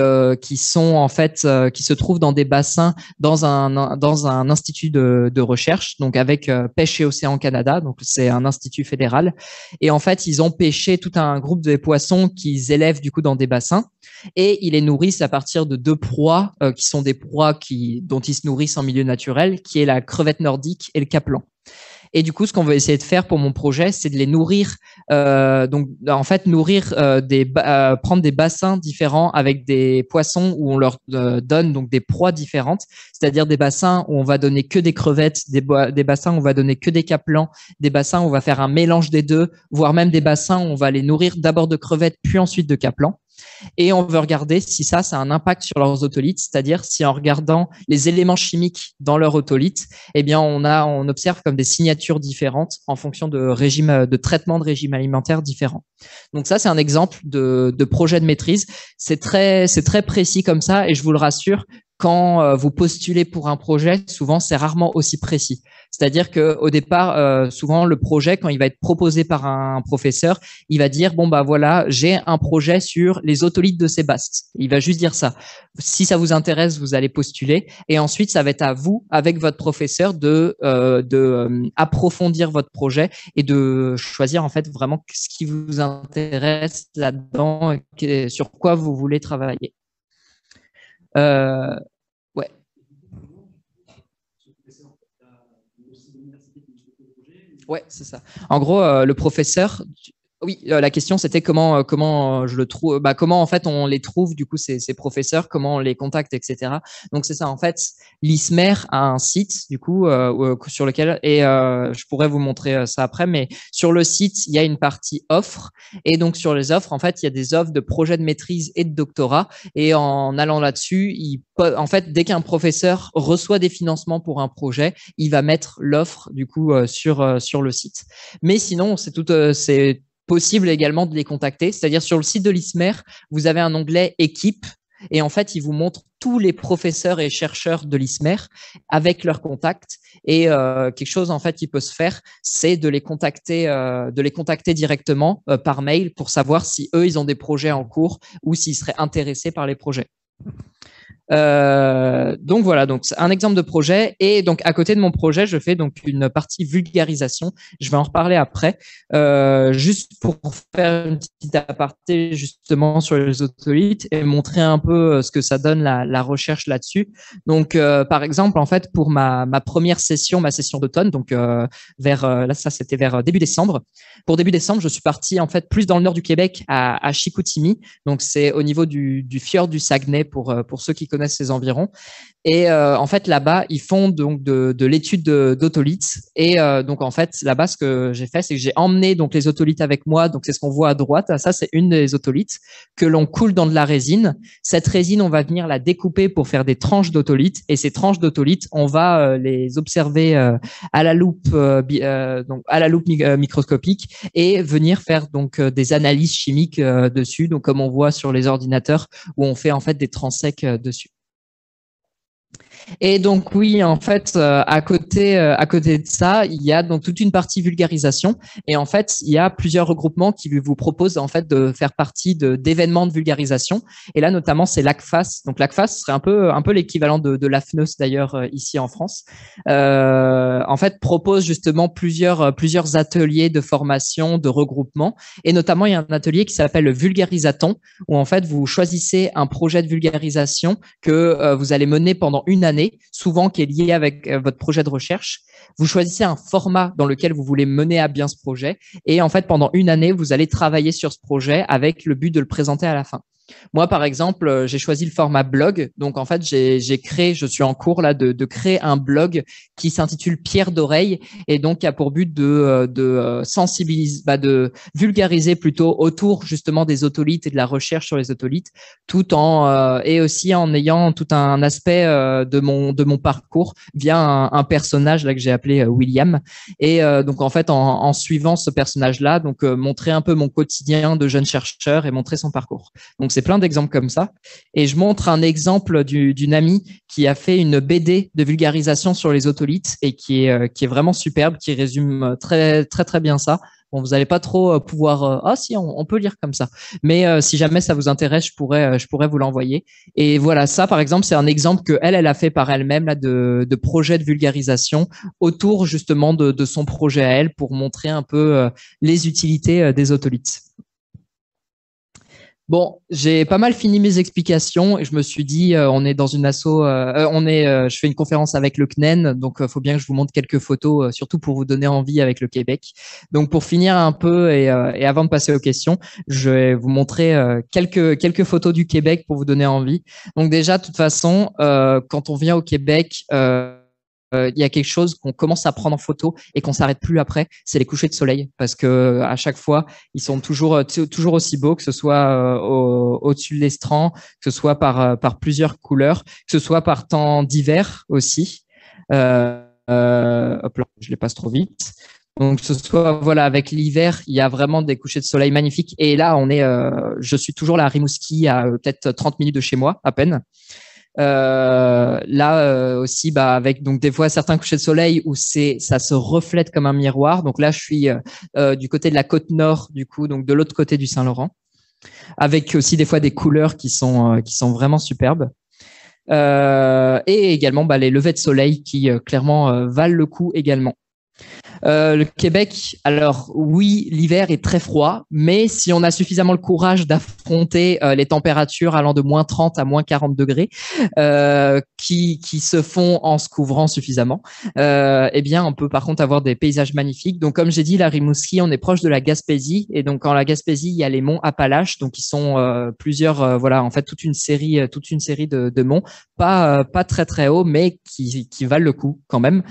sont en fait qui se trouvent dans des bassins dans un institut de recherche, donc avec Pêche et Océan Canada, donc c'est un institut fédéral. Et en fait, ils ont pêché tout un groupe de poissons qu'ils élèvent du coup dans des bassins et ils les nourrissent à partir de deux proies qui sont des proies dont ils se nourrissent en milieu naturel, qui est la crevette nordique et le capelin. Et du coup, ce qu'on veut essayer de faire pour mon projet, c'est de les nourrir. Donc, en fait, prendre des bassins différents avec des poissons où on leur donne donc des proies différentes, c'est-à-dire des bassins où on va donner que des crevettes, des bassins où on va donner que des capelans, des bassins où on va faire un mélange des deux, voire même des bassins où on va les nourrir d'abord de crevettes puis ensuite de capelans. Et on veut regarder si ça a un impact sur leurs otolithes, c'est-à-dire si en regardant les éléments chimiques dans leur otolithe, eh bien on observe comme des signatures différentes en fonction de traitement de régime alimentaire différents. Donc ça, c'est un exemple de projet de maîtrise. C'est très précis comme ça, et je vous le rassure, quand vous postulez pour un projet, souvent c'est rarement aussi précis. C'est-à-dire que au départ, souvent le projet, quand il va être proposé par un professeur, il va dire bon bah voilà, j'ai un projet sur les otolithes de sébaste. Il va juste dire ça. Si ça vous intéresse, vous allez postuler, et ensuite ça va être à vous, avec votre professeur, de approfondir votre projet et de choisir en fait vraiment ce qui vous intéresse là-dedans, sur quoi vous voulez travailler. Euh, ouais. Ouais, c'est ça. En gros, le professeur, oui, la question c'était comment je le trouve, bah, comment en fait on les trouve du coup ces professeurs, comment on les contacte, etc. Donc c'est ça en fait. L'ISMER a un site du coup sur lequel et je pourrais vous montrer ça après, mais sur le site il y a une partie offres et donc sur les offres en fait il y a des offres de projets de maîtrise et de doctorat et en allant là-dessus, en fait dès qu'un professeur reçoit des financements pour un projet, il va mettre l'offre du coup sur le site. Mais sinon c'est possible également de les contacter. C'est-à-dire sur le site de l'ISMER, vous avez un onglet équipe et en fait, il vous montre tous les professeurs et chercheurs de l'ISMER avec leurs contacts. Et quelque chose en fait qui peut se faire, c'est de les contacter directement par mail pour savoir si eux ils ont des projets en cours ou s'ils seraient intéressés par les projets. Donc voilà, donc c'est un exemple de projet. Et donc à côté de mon projet, je fais donc une partie vulgarisation. Je vais en reparler après. Juste pour faire une petite aparté justement sur les otolithes et montrer un peu ce que ça donne la recherche là-dessus. Donc par exemple, en fait, pour ma première session, ma session d'automne, donc là ça c'était vers début décembre. Pour début décembre, je suis parti en fait plus dans le nord du Québec à Chicoutimi. Donc c'est au niveau du fjord du Saguenay pour ceux qui connaissent ces environs. Et en fait, là-bas, ils font donc de l'étude d'autolithes. Et donc, en fait, là-bas, ce que j'ai fait, c'est que j'ai emmené donc les otolithes avec moi. Donc, c'est ce qu'on voit à droite. Ça, c'est une des otolithes que l'on coule dans de la résine. Cette résine, on va venir la découper pour faire des tranches d'autolithes. Et ces tranches d'autolithes, on va les observer à la loupe, donc à la loupe microscopique et venir faire donc des analyses chimiques dessus. Donc, comme on voit sur les ordinateurs où on fait en fait des transects dessus. Et donc oui, en fait, à côté de ça, il y a donc toute une partie vulgarisation. Et en fait, il y a plusieurs regroupements qui vous proposent en fait de faire partie d'événements de vulgarisation. Et là, notamment, c'est l'ACFAS. Donc l'ACFAS serait un peu l'équivalent de l'AFNOS d'ailleurs ici en France. En fait, propose justement plusieurs ateliers de formation, de regroupement. Et notamment, il y a un atelier qui s'appelle le Vulgarisaton, où en fait, vous choisissez un projet de vulgarisation que vous allez mener pendant une année, souvent qui est lié avec votre projet de recherche. Vous choisissez un format dans lequel vous voulez mener à bien ce projet. Et en fait, pendant une année, vous allez travailler sur ce projet avec le but de le présenter à la fin. Moi, par exemple, j'ai choisi le format blog. Donc, en fait, je suis en cours là de créer un blog qui s'intitule Pierre d'oreille et donc qui a pour but de sensibiliser, de vulgariser plutôt autour justement des otolithes et de la recherche sur les otolithes, tout en et aussi en ayant tout un aspect de mon parcours via un personnage là que j'ai appelé William. Et donc, en fait, en suivant ce personnage-là, donc montrer un peu mon quotidien de jeune chercheur et montrer son parcours. Donc, c'est plein d'exemples comme ça. Et je montre un exemple d'une amie qui a fait une BD de vulgarisation sur les otolithes et qui est vraiment superbe, qui résume très, très, très bien ça. Bon, vous n'allez pas trop pouvoir. Ah si, on peut lire comme ça. Mais si jamais ça vous intéresse, je pourrais vous l'envoyer. Et voilà, ça par exemple, c'est un exemple que elle a fait par elle-même là de projet de vulgarisation autour justement de son projet à elle pour montrer un peu les utilités des otolithes. Bon, j'ai pas mal fini mes explications et je me suis dit, on est dans une asso, je fais une conférence avec le CNEN, donc faut bien que je vous montre quelques photos, surtout pour vous donner envie avec le Québec. Donc pour finir un peu et avant de passer aux questions, je vais vous montrer quelques photos du Québec pour vous donner envie. Donc déjà, de toute façon, quand on vient au Québec, il y a quelque chose qu'on commence à prendre en photo et qu'on s'arrête plus après, c'est les couchers de soleil parce que à chaque fois, ils sont toujours aussi beaux, que ce soit au-dessus de l'estran, que ce soit par plusieurs couleurs, que ce soit par temps d'hiver aussi. Hop là, je les passe trop vite. Donc, que ce soit voilà avec l'hiver, il y a vraiment des couchers de soleil magnifiques. Et là, je suis toujours là à Rimouski, à peut-être 30 minutes de chez moi, à peine. Là aussi, avec donc des fois certains couchers de soleil où ça se reflète comme un miroir. Donc là, je suis du côté de la côte nord, du coup, donc de l'autre côté du Saint-Laurent, avec aussi des fois des couleurs qui sont vraiment superbes. Et également les levées de soleil qui clairement valent le coup également. Le Québec, alors oui, l'hiver est très froid, mais si on a suffisamment le courage d'affronter les températures allant de -30 à -40 degrés, qui se font en se couvrant suffisamment, eh bien, on peut par contre avoir des paysages magnifiques. Donc, comme j'ai dit, la Rimouski, on est proche de la Gaspésie, et donc en la Gaspésie, il y a les monts Appalaches, donc qui sont plusieurs, voilà, en fait, toute une série de monts, pas très très hauts, mais qui valent le coup quand même.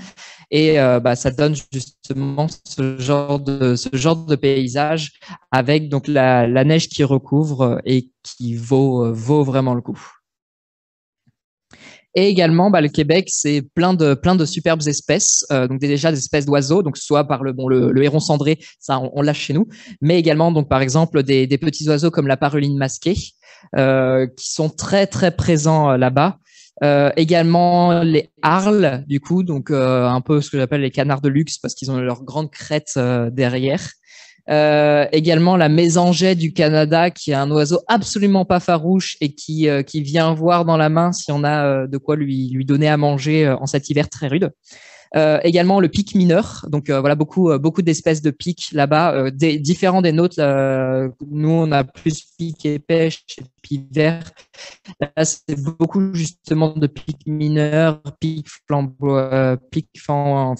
Et ça donne justement ce genre de paysage avec donc la neige qui recouvre et qui vaut vraiment le coup. Et également, le Québec, c'est plein de superbes espèces. Donc déjà des espèces d'oiseaux, donc soit par le héron cendré, ça on l'a chez nous, mais également donc par exemple des petits oiseaux comme la paruline masquée, qui sont très très présents là-bas. Également les harles, du coup, donc un peu ce que j'appelle les canards de luxe parce qu'ils ont leur grande crête derrière. Également la mésanget du Canada, qui est un oiseau absolument pas farouche et qui vient voir dans la main si on a de quoi lui donner à manger en cet hiver très rude. Également le pic mineur, donc voilà beaucoup d'espèces de pics là-bas, différents des nôtres. Nous on a plus pic épais chez pic vert. Là c'est beaucoup justement de pics mineurs,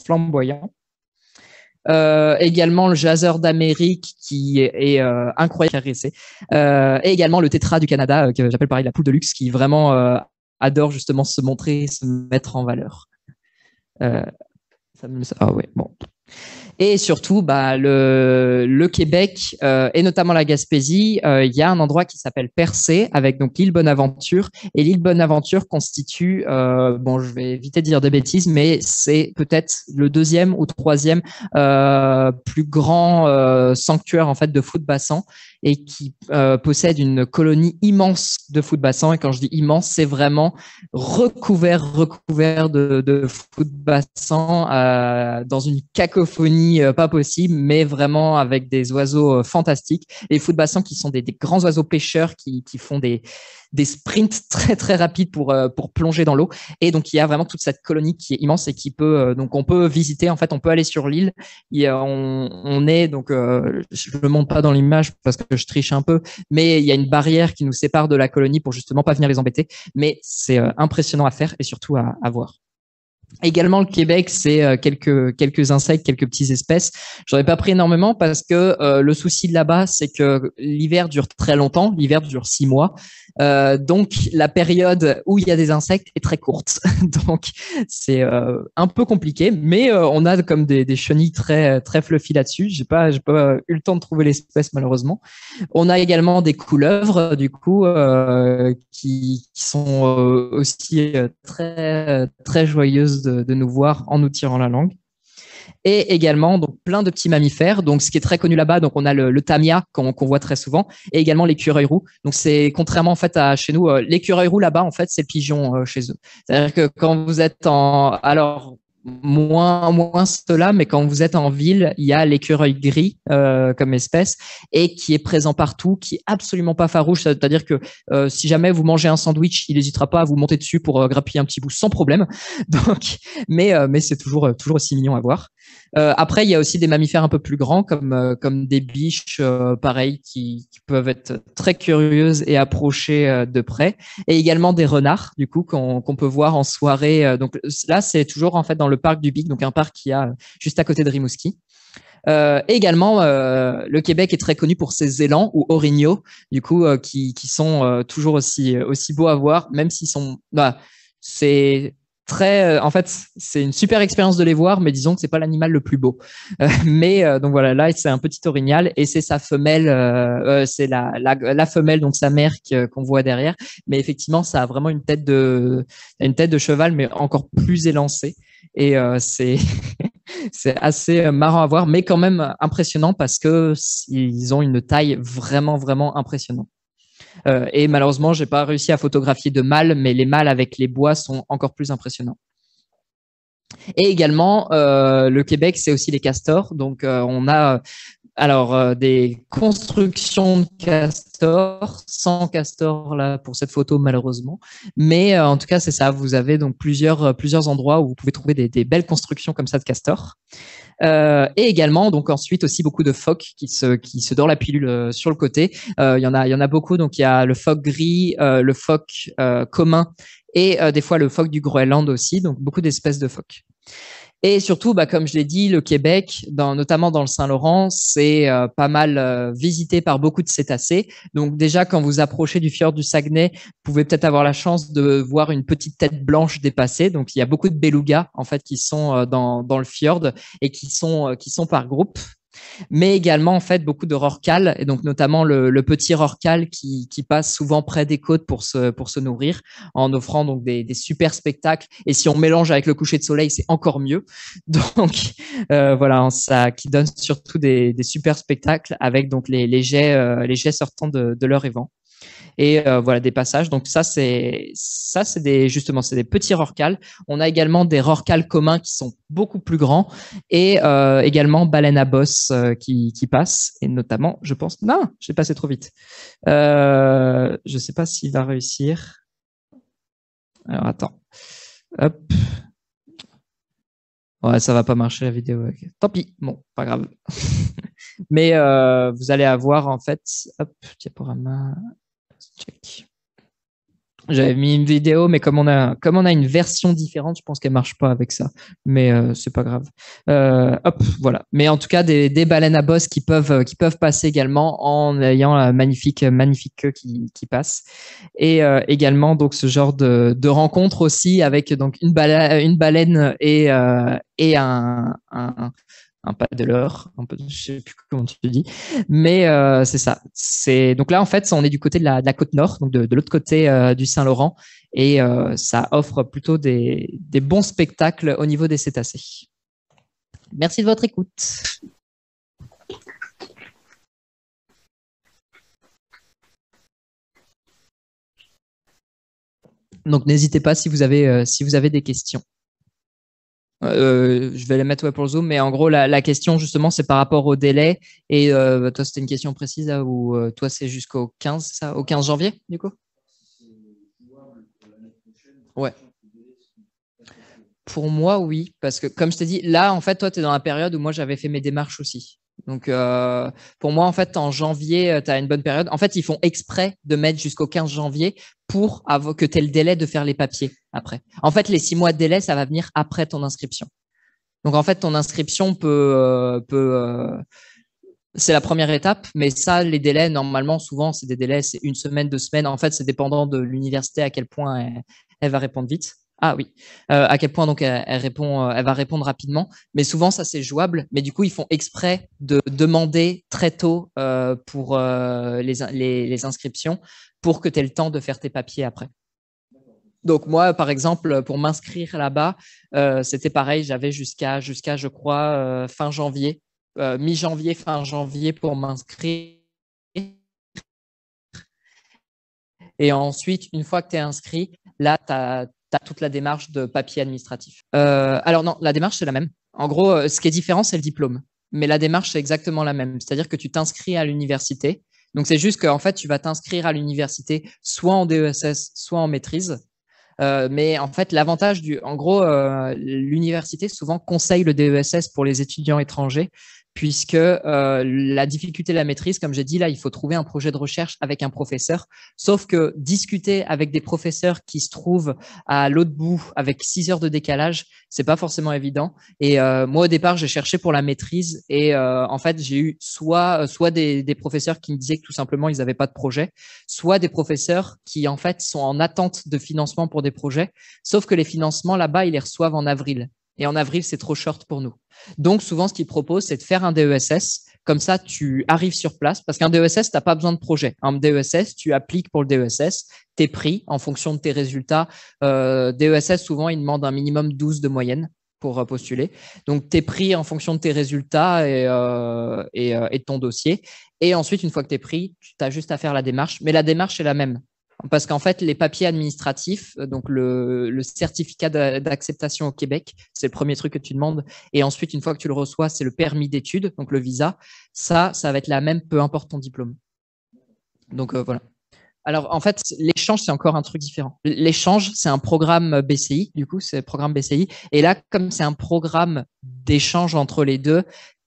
flamboyants. Également le jaseur d'Amérique qui est incroyable caressé. Et également le tétra du Canada, que j'appelle pareil la poule de luxe, qui vraiment adore justement se montrer, se mettre en valeur. Ah ouais, bon. Et surtout, le Québec et notamment la Gaspésie, il y a un endroit qui s'appelle Percé avec donc l'île Bonaventure. Et l'île Bonaventure constitue, bon, je vais éviter de dire des bêtises, mais c'est peut-être le deuxième ou troisième plus grand sanctuaire en fait de fous de bassin et qui possède une colonie immense de fous de bassin. Et quand je dis immense, c'est vraiment recouvert de fous de bassin dans une cacophonie pas possible, mais vraiment avec des oiseaux fantastiques. Les fous de bassin qui sont des grands oiseaux pêcheurs qui font des sprints très très rapides pour plonger dans l'eau. Et donc il y a vraiment toute cette colonie qui est immense et qui peut donc on peut visiter. En fait, on peut aller sur l'île. On est donc je ne montre pas dans l'image parce que je triche un peu, mais il y a une barrière qui nous sépare de la colonie pour justement pas venir les embêter. Mais c'est impressionnant à faire et surtout à voir. Également, le Québec, c'est quelques insectes, quelques petites espèces. J'en ai pas pris énormément parce que le souci de là-bas, c'est que l'hiver dure très longtemps. L'hiver dure 6 mois. Donc, la période où il y a des insectes est très courte. Donc, c'est un peu compliqué. Mais on a comme des chenilles très, très fluffy là-dessus. J'ai pas eu le temps de trouver l'espèce, malheureusement. On a également des couleuvres, du coup, qui sont aussi très, très joyeuses de nous voir en nous tirant la langue. Et également donc plein de petits mammifères. Donc ce qui est très connu là-bas, donc on a le tamia qu'on voit très souvent, et également l'écureuil roux. Donc c'est contrairement en fait à chez nous, l'écureuil roux là-bas en fait c'est le pigeon chez eux. C'est-à-dire que quand vous êtes alors moins cela, mais quand vous êtes en ville, il y a l'écureuil gris comme espèce et qui est présent partout, qui est absolument pas farouche. C'est-à-dire que si jamais vous mangez un sandwich, il n'hésitera pas à vous monter dessus pour grappiller un petit bout sans problème. Donc, mais c'est toujours aussi mignon à voir. Après, il y a aussi des mammifères un peu plus grands comme des biches, pareil, qui peuvent être très curieuses et approcher de près. Et également des renards, du coup, qu'on peut voir en soirée. Donc là, c'est toujours en fait dans le parc du Bic, donc un parc qui a juste à côté de Rimouski. Également, le Québec est très connu pour ses élans ou orignaux, du coup, qui sont toujours aussi beaux à voir, même s'ils sont, c'est très, en fait, c'est une super expérience de les voir, mais disons que c'est pas l'animal le plus beau. Mais donc voilà, là c'est un petit orignal et c'est sa femelle, c'est la femelle, donc sa mère qu'on voit derrière. Mais effectivement, ça a vraiment une tête de cheval, mais encore plus élancée. Et c'est c'est assez marrant à voir, mais quand même impressionnant parce que ils ont une taille vraiment vraiment impressionnante. Et malheureusement, j'ai pas réussi à photographier de mâles, mais les mâles avec les bois sont encore plus impressionnants. Et également, le Québec, c'est aussi les castors. Donc, on a Alors, des constructions de castors, sans castor là pour cette photo malheureusement, mais en tout cas c'est ça. Vous avez donc plusieurs endroits où vous pouvez trouver des belles constructions comme ça de castors. Et également, donc ensuite aussi beaucoup de phoques qui se dorent la pilule sur le côté. Il y en a beaucoup. Donc il y a le phoque gris, le phoque commun et des fois le phoque du Groenland aussi. Donc beaucoup d'espèces de phoques. Et surtout, bah, comme je l'ai dit, le Québec, notamment dans le Saint-Laurent, c'est pas mal visité par beaucoup de cétacés. Donc déjà, quand vous approchez du fjord du Saguenay, vous pouvez peut-être avoir la chance de voir une petite tête blanche dépasser. Donc il y a beaucoup de belugas en fait qui sont dans le fjord et qui sont par groupe, mais également en fait beaucoup de rorquals, et donc notamment le petit rorqual qui passe souvent près des côtes pour se nourrir, en offrant donc des super spectacles. Et si on mélange avec le coucher de soleil, c'est encore mieux. Donc voilà, ça qui donne surtout des super spectacles avec donc les jets sortant de leur évent. Et voilà des passages. Donc ça c'est c'est des petits rorquals. On a également des rorquals communs qui sont beaucoup plus grands, et également baleines à bosse qui passent, et notamment je pense non, j'ai passé trop vite. Je sais pas s'il va réussir. Alors attends, hop. Ouais, ça va pas marcher la vidéo. Ok. Tant pis, bon, pas grave. Mais vous allez avoir en fait, hop, diaporama, check. J'avais mis une vidéo, mais comme on a une version différente, je pense qu'elle marche pas avec ça. Mais c'est pas grave. Hop, voilà. Mais en tout cas, des baleines à bosse qui peuvent passer également en ayant la magnifique queue qui passe. Et également donc ce genre de rencontre aussi avec donc une baleine et un paddleur, je sais plus comment tu le dis, mais c'est ça. C'est donc là en fait, on est du côté de la côte nord, donc de l'autre côté du Saint-Laurent, et ça offre plutôt des bons spectacles au niveau des cétacés. Merci de votre écoute. Donc n'hésitez pas si vous avez des questions. Je vais les mettre pour le Zoom, mais en gros, la question, justement, c'est par rapport au délai. Et toi, c'était une question précise, là, ou toi, c'est jusqu'au 15, c'est ça? Au 15 janvier, du coup? Ouais. Pour moi, oui, parce que comme je t'ai dit, là, en fait, toi, tu es dans la période où moi, j'avais fait mes démarches aussi. Donc, pour moi, en fait, en janvier, tu as une bonne période. En fait, ils font exprès de mettre jusqu'au 15 janvier pour que tu aies le délai de faire les papiers après. En fait, les 6 mois de délai, ça va venir après ton inscription. Donc, en fait, ton inscription c'est la première étape, mais ça, les délais, normalement, souvent, c'est des délais, c'est une semaine, 2 semaines. En fait, c'est dépendant de l'université à quel point elle va répondre vite. Ah oui, à quel point donc elle va répondre rapidement. Mais souvent, ça c'est jouable. Mais du coup, ils font exprès de demander très tôt pour les inscriptions, pour que tu aies le temps de faire tes papiers après. Donc moi, par exemple, pour m'inscrire là-bas, c'était pareil. J'avais jusqu'à je crois fin janvier, mi-janvier, fin janvier pour m'inscrire. Et ensuite, une fois que tu es inscrit, là, tu as toute la démarche de papier administratif. Alors non, la démarche, c'est la même. En gros, ce qui est différent, c'est le diplôme. Mais la démarche, c'est exactement la même. C'est-à-dire que tu t'inscris à l'université. Donc, c'est juste qu'en fait, tu vas t'inscrire à l'université soit en DESS, soit en maîtrise. Mais en fait, en gros, l'université souvent conseille le DESS pour les étudiants étrangers, puisque la difficulté de la maîtrise, comme j'ai dit, là, il faut trouver un projet de recherche avec un professeur. Sauf que discuter avec des professeurs qui se trouvent à l'autre bout avec 6 heures de décalage, c'est pas forcément évident. Et moi, au départ, j'ai cherché pour la maîtrise, et en fait, j'ai eu soit des professeurs qui me disaient que tout simplement, ils n'avaient pas de projet, soit des professeurs qui, en fait, sont en attente de financement pour des projets. Sauf que les financements, là-bas, ils les reçoivent en avril. Et en avril, c'est trop short pour nous. Donc, souvent, ce qu'ils proposent, c'est de faire un DESS. Comme ça, tu arrives sur place. Parce qu'un DESS, tu n'as pas besoin de projet. Un DESS, tu appliques pour le DESS, tu es pris en fonction de tes résultats. DESS, souvent, ils demandent un minimum 12 de moyenne pour postuler. Donc, tu es pris en fonction de tes résultats et de ton dossier. Et ensuite, une fois que tu es pris, tu as juste à faire la démarche. Mais la démarche est la même. parce qu'en fait, les papiers administratifs, donc le certificat d'acceptation au Québec, c'est le premier truc que tu demandes. Et ensuite, une fois que tu le reçois, c'est le permis d'études, donc le visa. Ça va être la même, peu importe ton diplôme. Donc voilà. Alors, en fait, l'échange, c'est encore un truc différent. L'échange, c'est un programme BCI, du coup, c'est le programme BCI. Et là, comme c'est un programme d'échange entre les deux,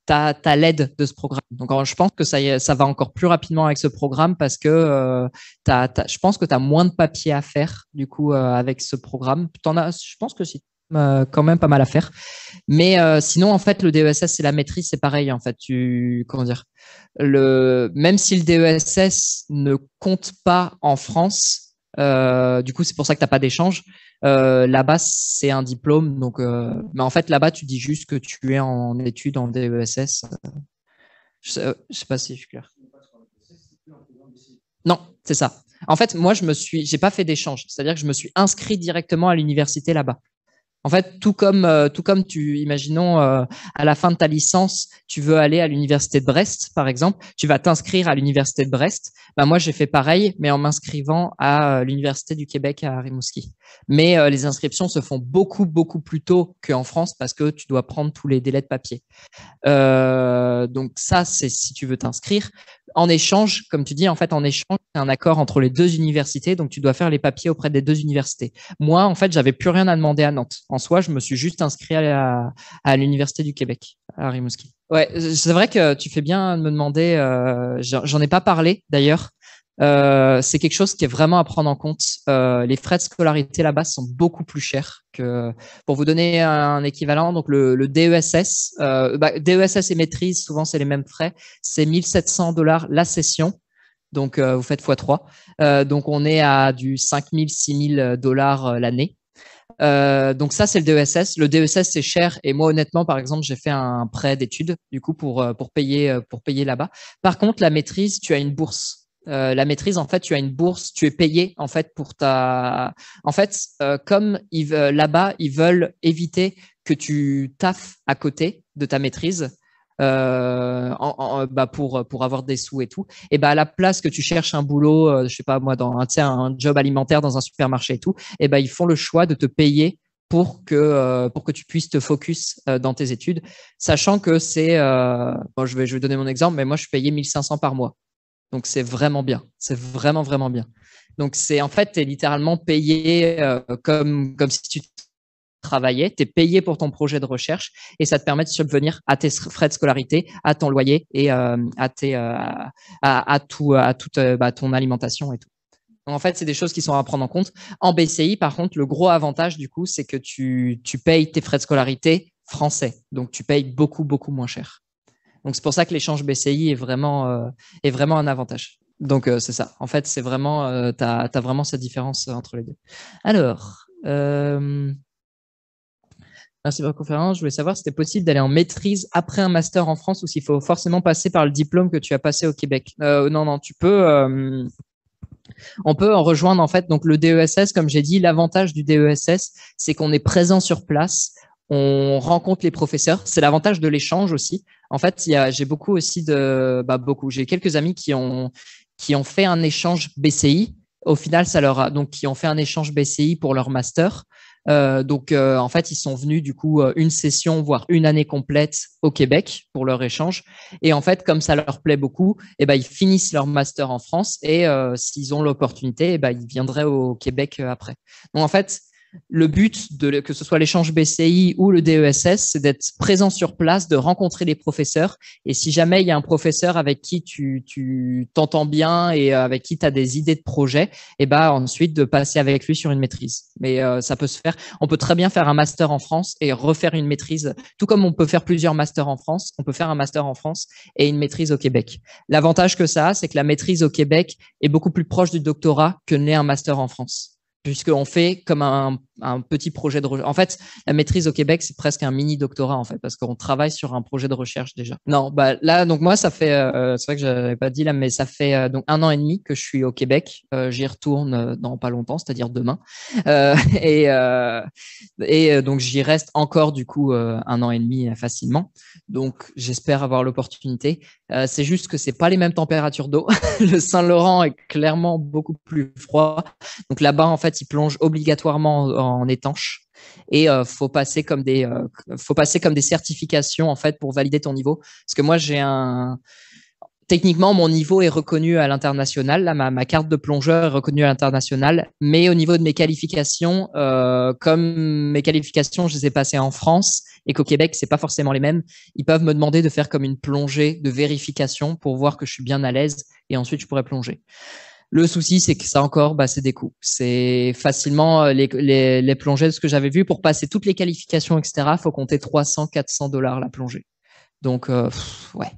tu as l'aide de ce programme. Donc, je pense que ça va encore plus rapidement avec ce programme parce que je pense que tu as moins de papiers à faire, du coup, avec ce programme. Je pense que c'est quand même pas mal à faire. Mais sinon, en fait, le DESS, c'est la maîtrise, c'est pareil. En fait, comment dire, même si le DESS ne compte pas en France, du coup, c'est pour ça que tu n'as pas d'échange. Là-bas, c'est un diplôme. Donc, mais en fait, là-bas, tu dis juste que tu es en études en DESS. Je sais pas si je suis clair. Non, c'est ça. En fait, moi, j'ai pas fait d'échange. C'est-à-dire que je me suis inscrit directement à l'université là-bas. En fait, tout comme imaginons, à la fin de ta licence, tu veux aller à l'université de Brest, par exemple, tu vas t'inscrire à l'université de Brest. Ben, moi, j'ai fait pareil, mais en m'inscrivant à l'université du Québec à Rimouski. Mais les inscriptions se font beaucoup, beaucoup plus tôt qu'en France parce que tu dois prendre tous les délais de papier. Donc ça, c'est si tu veux t'inscrire. En échange, comme tu dis, en fait, en échange, c'est un accord entre les deux universités, donc tu dois faire les papiers auprès des deux universités. Moi, en fait, j'avais plus rien à demander à Nantes. En soi, je me suis juste inscrit à l'université du Québec, à Rimouski. Ouais, c'est vrai que tu fais bien de me demander. J'en ai pas parlé d'ailleurs. C'est quelque chose qui est vraiment à prendre en compte. Les frais de scolarité là-bas sont beaucoup plus chers que. Pour vous donner un équivalent, donc le DESS, DESS et maîtrise, souvent c'est les mêmes frais. C'est 1 700 $ la session. Donc vous faites x3. Donc on est à du 5 000, 6 000 $ l'année. Donc ça, c'est le DESS. Le DESS, c'est cher. Et moi, honnêtement, par exemple, j'ai fait un prêt d'études, du coup, pour payer là-bas. Par contre, la maîtrise, tu as une bourse. La maîtrise, en fait, tu as une bourse, tu es payé, en fait, pour ta. En fait, comme là-bas, ils veulent éviter que tu taffes à côté de ta maîtrise. Pour avoir des sous et tout, et à la place que tu cherches un boulot, je sais pas moi, dans un job alimentaire dans un supermarché et tout, et ils font le choix de te payer pour que tu puisses te focus dans tes études, sachant que c'est je vais donner mon exemple, mais moi je suis payé 1 500 par mois, donc c'est vraiment bien, c'est vraiment vraiment bien. Donc c'est en fait, tu es littéralement payé comme si tu travaillais, tu es payé pour ton projet de recherche et ça te permet de subvenir à tes frais de scolarité, à ton loyer et à toute ton alimentation et tout. Donc, en fait, c'est des choses qui sont à prendre en compte. En BCI, par contre, le gros avantage du coup, c'est que tu payes tes frais de scolarité français. Donc, tu payes beaucoup, beaucoup moins cher. Donc, c'est pour ça que l'échange BCI est vraiment un avantage. Donc, c'est ça. En fait, c'est vraiment, tu as vraiment cette différence entre les deux. Alors, merci pour la conférence. Je voulais savoir si c'était possible d'aller en maîtrise après un master en France ou s'il faut forcément passer par le diplôme que tu as passé au Québec. Non, tu peux. On peut en rejoindre en fait donc le DESS, comme j'ai dit. L'avantage du DESS, c'est qu'on est présent sur place, on rencontre les professeurs. C'est l'avantage de l'échange aussi. En fait, j'ai beaucoup aussi j'ai quelques amis qui ont fait un échange BCI. Au final, qui ont fait un échange BCI pour leur master. En fait, ils sont venus du coup une session, voire une année complète au Québec pour leur échange. Et en fait, comme ça leur plaît beaucoup, ils finissent leur master en France et s'ils ont l'opportunité, ils viendraient au Québec après. Donc en fait, le but que ce soit l'échange BCI ou le DESS, c'est d'être présent sur place, de rencontrer les professeurs. Et si jamais il y a un professeur avec qui tu t'entends bien et avec qui tu as des idées de projet, ensuite de passer avec lui sur une maîtrise. Mais ça peut se faire. On peut très bien faire un master en France et refaire une maîtrise. Tout comme on peut faire plusieurs masters en France, on peut faire un master en France et une maîtrise au Québec. L'avantage que ça a, c'est que la maîtrise au Québec est beaucoup plus proche du doctorat que n'est un master en France, puisqu'on fait comme un petit projet de recherche. En fait, la maîtrise au Québec, c'est presque un mini doctorat en fait, parce qu'on travaille sur un projet de recherche déjà. Non, bah là, donc moi, ça fait, c'est vrai que j'avais pas dit là, mais ça fait donc 1 an et demi que je suis au Québec. J'y retourne dans pas longtemps, c'est-à-dire demain. Euh, et donc j'y reste encore du coup 1 an et demi facilement. Donc j'espère avoir l'opportunité. C'est juste que c'est pas les mêmes températures d'eau. Le Saint-Laurent est clairement beaucoup plus froid. Donc là-bas, en fait, ils plongent obligatoirement en étanche et faut passer comme des certifications en fait pour valider ton niveau. Parce que moi, techniquement, mon niveau est reconnu à l'international. Là, ma carte de plongeur est reconnue à l'international. Mais au niveau de mes qualifications, comme mes qualifications, je les ai passées en France et qu'au Québec, c'est pas forcément les mêmes, ils peuvent me demander de faire comme une plongée de vérification pour voir que je suis bien à l'aise et ensuite je pourrais plonger. Le souci, c'est que ça encore, bah, c'est des coûts. C'est facilement les plongées, de ce que j'avais vu, pour passer toutes les qualifications, etc., faut compter 300-400 $ la plongée. Donc, ouais,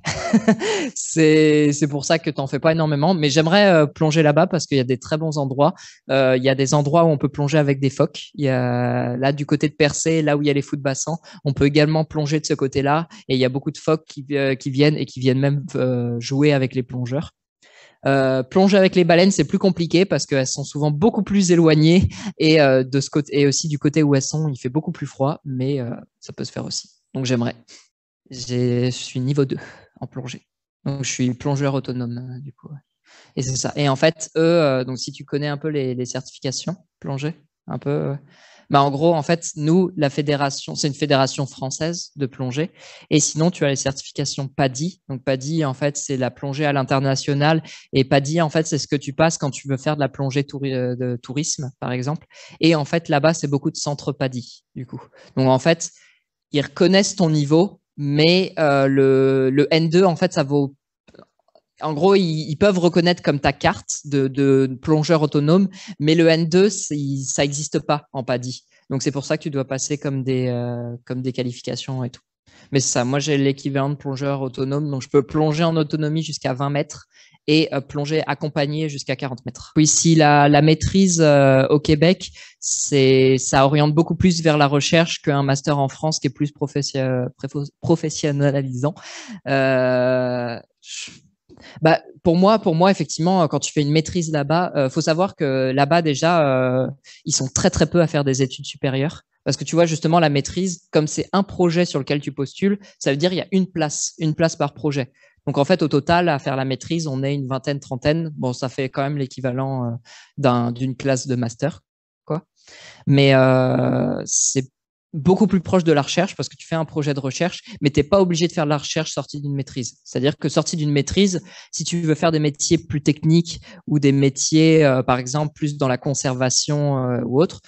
c'est pour ça que t'en fais pas énormément. Mais j'aimerais plonger là-bas parce qu'il y a des très bons endroits. Il y a des endroits où on peut plonger avec des phoques. Il y a là du côté de Percé, là où il y a les fous de bassin, on peut également plonger de ce côté-là. Et il y a beaucoup de phoques qui viennent et qui viennent même jouer avec les plongeurs. Plonger avec les baleines, c'est plus compliqué parce qu'elles sont souvent beaucoup plus éloignées et de ce côté et aussi du côté où elles sont, il fait beaucoup plus froid, mais ça peut se faire aussi. Donc j'aimerais. Je suis niveau 2 en plongée. Donc je suis plongeur autonome du coup. Ouais. Et c'est ça. Et en fait, eux, donc si tu connais un peu les certifications plongée, un peu. Bah en gros, en fait, nous, la fédération, c'est une fédération française de plongée. Et sinon, tu as les certifications PADI. Donc PADI, en fait, c'est la plongée à l'international. Et PADI, en fait, c'est ce que tu passes quand tu veux faire de la plongée de tourisme, par exemple. Et en fait, là-bas, c'est beaucoup de centres PADI, du coup. Donc en fait, ils reconnaissent ton niveau, mais le N2, en fait, ça vaut. En gros, ils peuvent reconnaître comme ta carte de plongeur autonome, mais le N2, ça n'existe pas en PADI. Donc, c'est pour ça que tu dois passer comme des qualifications et tout. Mais c'est ça, moi, j'ai l'équivalent de plongeur autonome, donc je peux plonger en autonomie jusqu'à 20 mètres et plonger accompagné jusqu'à 40 mètres. Puis, si la maîtrise au Québec, ça oriente beaucoup plus vers la recherche qu'un master en France qui est plus professionnalisant. Bah, pour moi, effectivement, quand tu fais une maîtrise là-bas, faut savoir que là-bas déjà, ils sont très très peu à faire des études supérieures. Parce que tu vois, justement, la maîtrise, comme c'est un projet sur lequel tu postules, ça veut dire il y a une place par projet. Donc en fait, au total, à faire la maîtrise, on est une vingtaine, trentaine. Bon, ça fait quand même l'équivalent d'une classe de master, quoi. Mais c'est beaucoup plus proche de la recherche parce que tu fais un projet de recherche, mais tu n'es pas obligé de faire de la recherche sortie d'une maîtrise. C'est-à-dire que sortie d'une maîtrise, si tu veux faire des métiers plus techniques ou des métiers, par exemple, plus dans la conservation ou autre,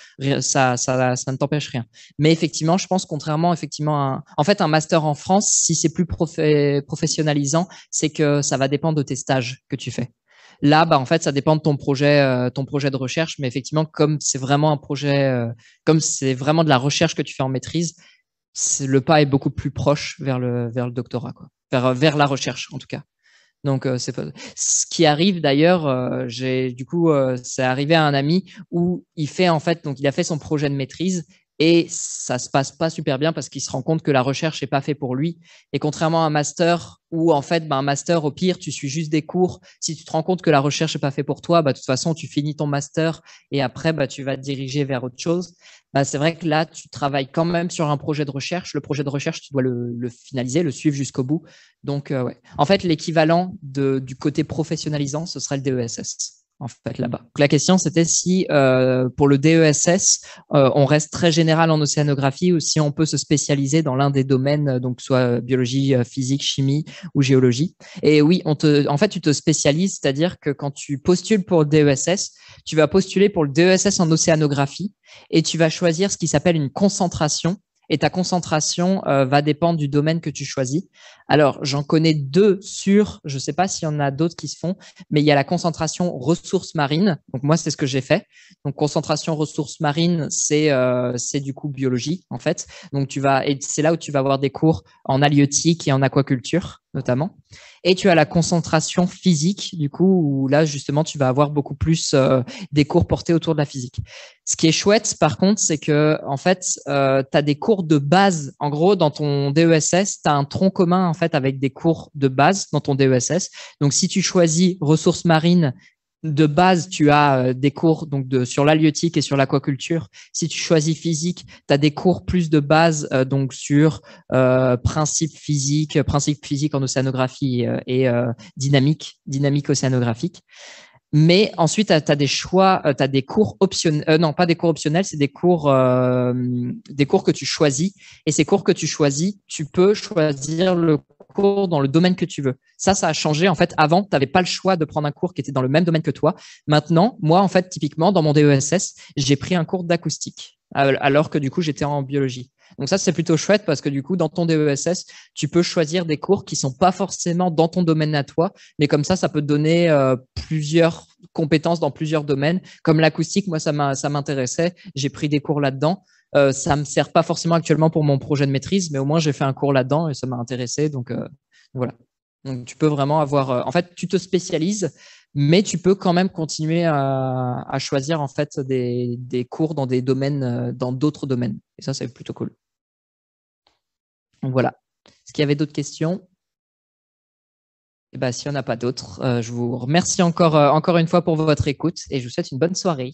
ça ne t'empêche rien. Mais effectivement, je pense contrairement effectivement en fait, un master en France, si c'est plus professionnalisant, c'est que ça va dépendre de tes stages que tu fais. Là, bah, en fait, ça dépend de ton projet de recherche. Mais effectivement, comme c'est vraiment un projet, comme c'est vraiment de la recherche que tu fais en maîtrise, le pas est beaucoup plus proche vers le doctorat, quoi. Vers la recherche, en tout cas. Donc, c'est pas. Ce qui arrive d'ailleurs, c'est arrivé à un ami où il fait en fait, donc il a fait son projet de maîtrise et ça se passe pas super bien parce qu'il se rend compte que la recherche est pas fait pour lui. Et contrairement à un master où en fait, un master au pire, tu suis juste des cours. Si tu te rends compte que la recherche est pas fait pour toi, bah de toute façon, tu finis ton master et après, bah tu vas te diriger vers autre chose. Bah c'est vrai que là, tu travailles quand même sur un projet de recherche. Le projet de recherche, tu dois le finaliser, le suivre jusqu'au bout. Donc, ouais. En fait, l'équivalent du côté professionnalisant, ce serait le DESS, en fait, là-bas. Donc, la question, c'était si, pour le DESS, on reste très général en océanographie ou si on peut se spécialiser dans l'un des domaines, donc soit biologie, physique, chimie ou géologie. Et oui, en fait, tu te spécialises, c'est-à-dire que quand tu postules pour le DESS, tu vas postuler pour le DESS en océanographie et tu vas choisir ce qui s'appelle une concentration. Et ta concentration va dépendre du domaine que tu choisis. Alors, j'en connais deux sûrs, je ne sais pas s'il y en a d'autres qui se font, mais il y a la concentration ressources marines. Donc, moi, c'est ce que j'ai fait. Donc, concentration ressources marines, c'est du coup biologie, en fait. Donc, et c'est là où tu vas avoir des cours en halieutique et en aquaculture. notamment. Et tu as la concentration physique, du coup, où là, justement, tu vas avoir beaucoup plus des cours portés autour de la physique. Ce qui est chouette, par contre, c'est que, en fait, tu as des cours de base. En gros, dans ton DESS, tu as un tronc commun, en fait, avec des cours de base dans ton DESS. Donc, si tu choisis ressources marines, de base, tu as des cours donc sur l'halieutique et sur l'aquaculture. Si tu choisis physique, tu as des cours plus de base donc sur principes physiques en océanographie dynamique océanographique. Mais ensuite, tu as des choix, tu as des cours optionnels, non, pas des cours optionnels, c'est des cours que tu choisis. Et ces cours que tu choisis, tu peux choisir le cours dans le domaine que tu veux. Ça a changé. En fait, avant, tu n'avais pas le choix de prendre un cours qui était dans le même domaine que toi. Maintenant, moi, en fait, typiquement, dans mon DESS, j'ai pris un cours d'acoustique, alors que du coup, j'étais en biologie. Donc ça, c'est plutôt chouette parce que du coup, dans ton DESS, tu peux choisir des cours qui sont pas forcément dans ton domaine à toi, mais comme ça peut te donner plusieurs compétences dans plusieurs domaines. Comme l'acoustique, moi, ça m'intéressait. J'ai pris des cours là-dedans. Ça me sert pas forcément actuellement pour mon projet de maîtrise, mais au moins j'ai fait un cours là-dedans et ça m'a intéressé. Donc voilà. Donc tu peux vraiment avoir. En fait, tu te spécialises, mais tu peux quand même continuer à choisir en fait des cours dans des domaines, dans d'autres domaines. Et ça, c'est plutôt cool. Donc voilà. Est-ce qu'il y avait d'autres questions? Eh ben, s'il n'y en a pas d'autres, je vous remercie encore une fois pour votre écoute et je vous souhaite une bonne soirée.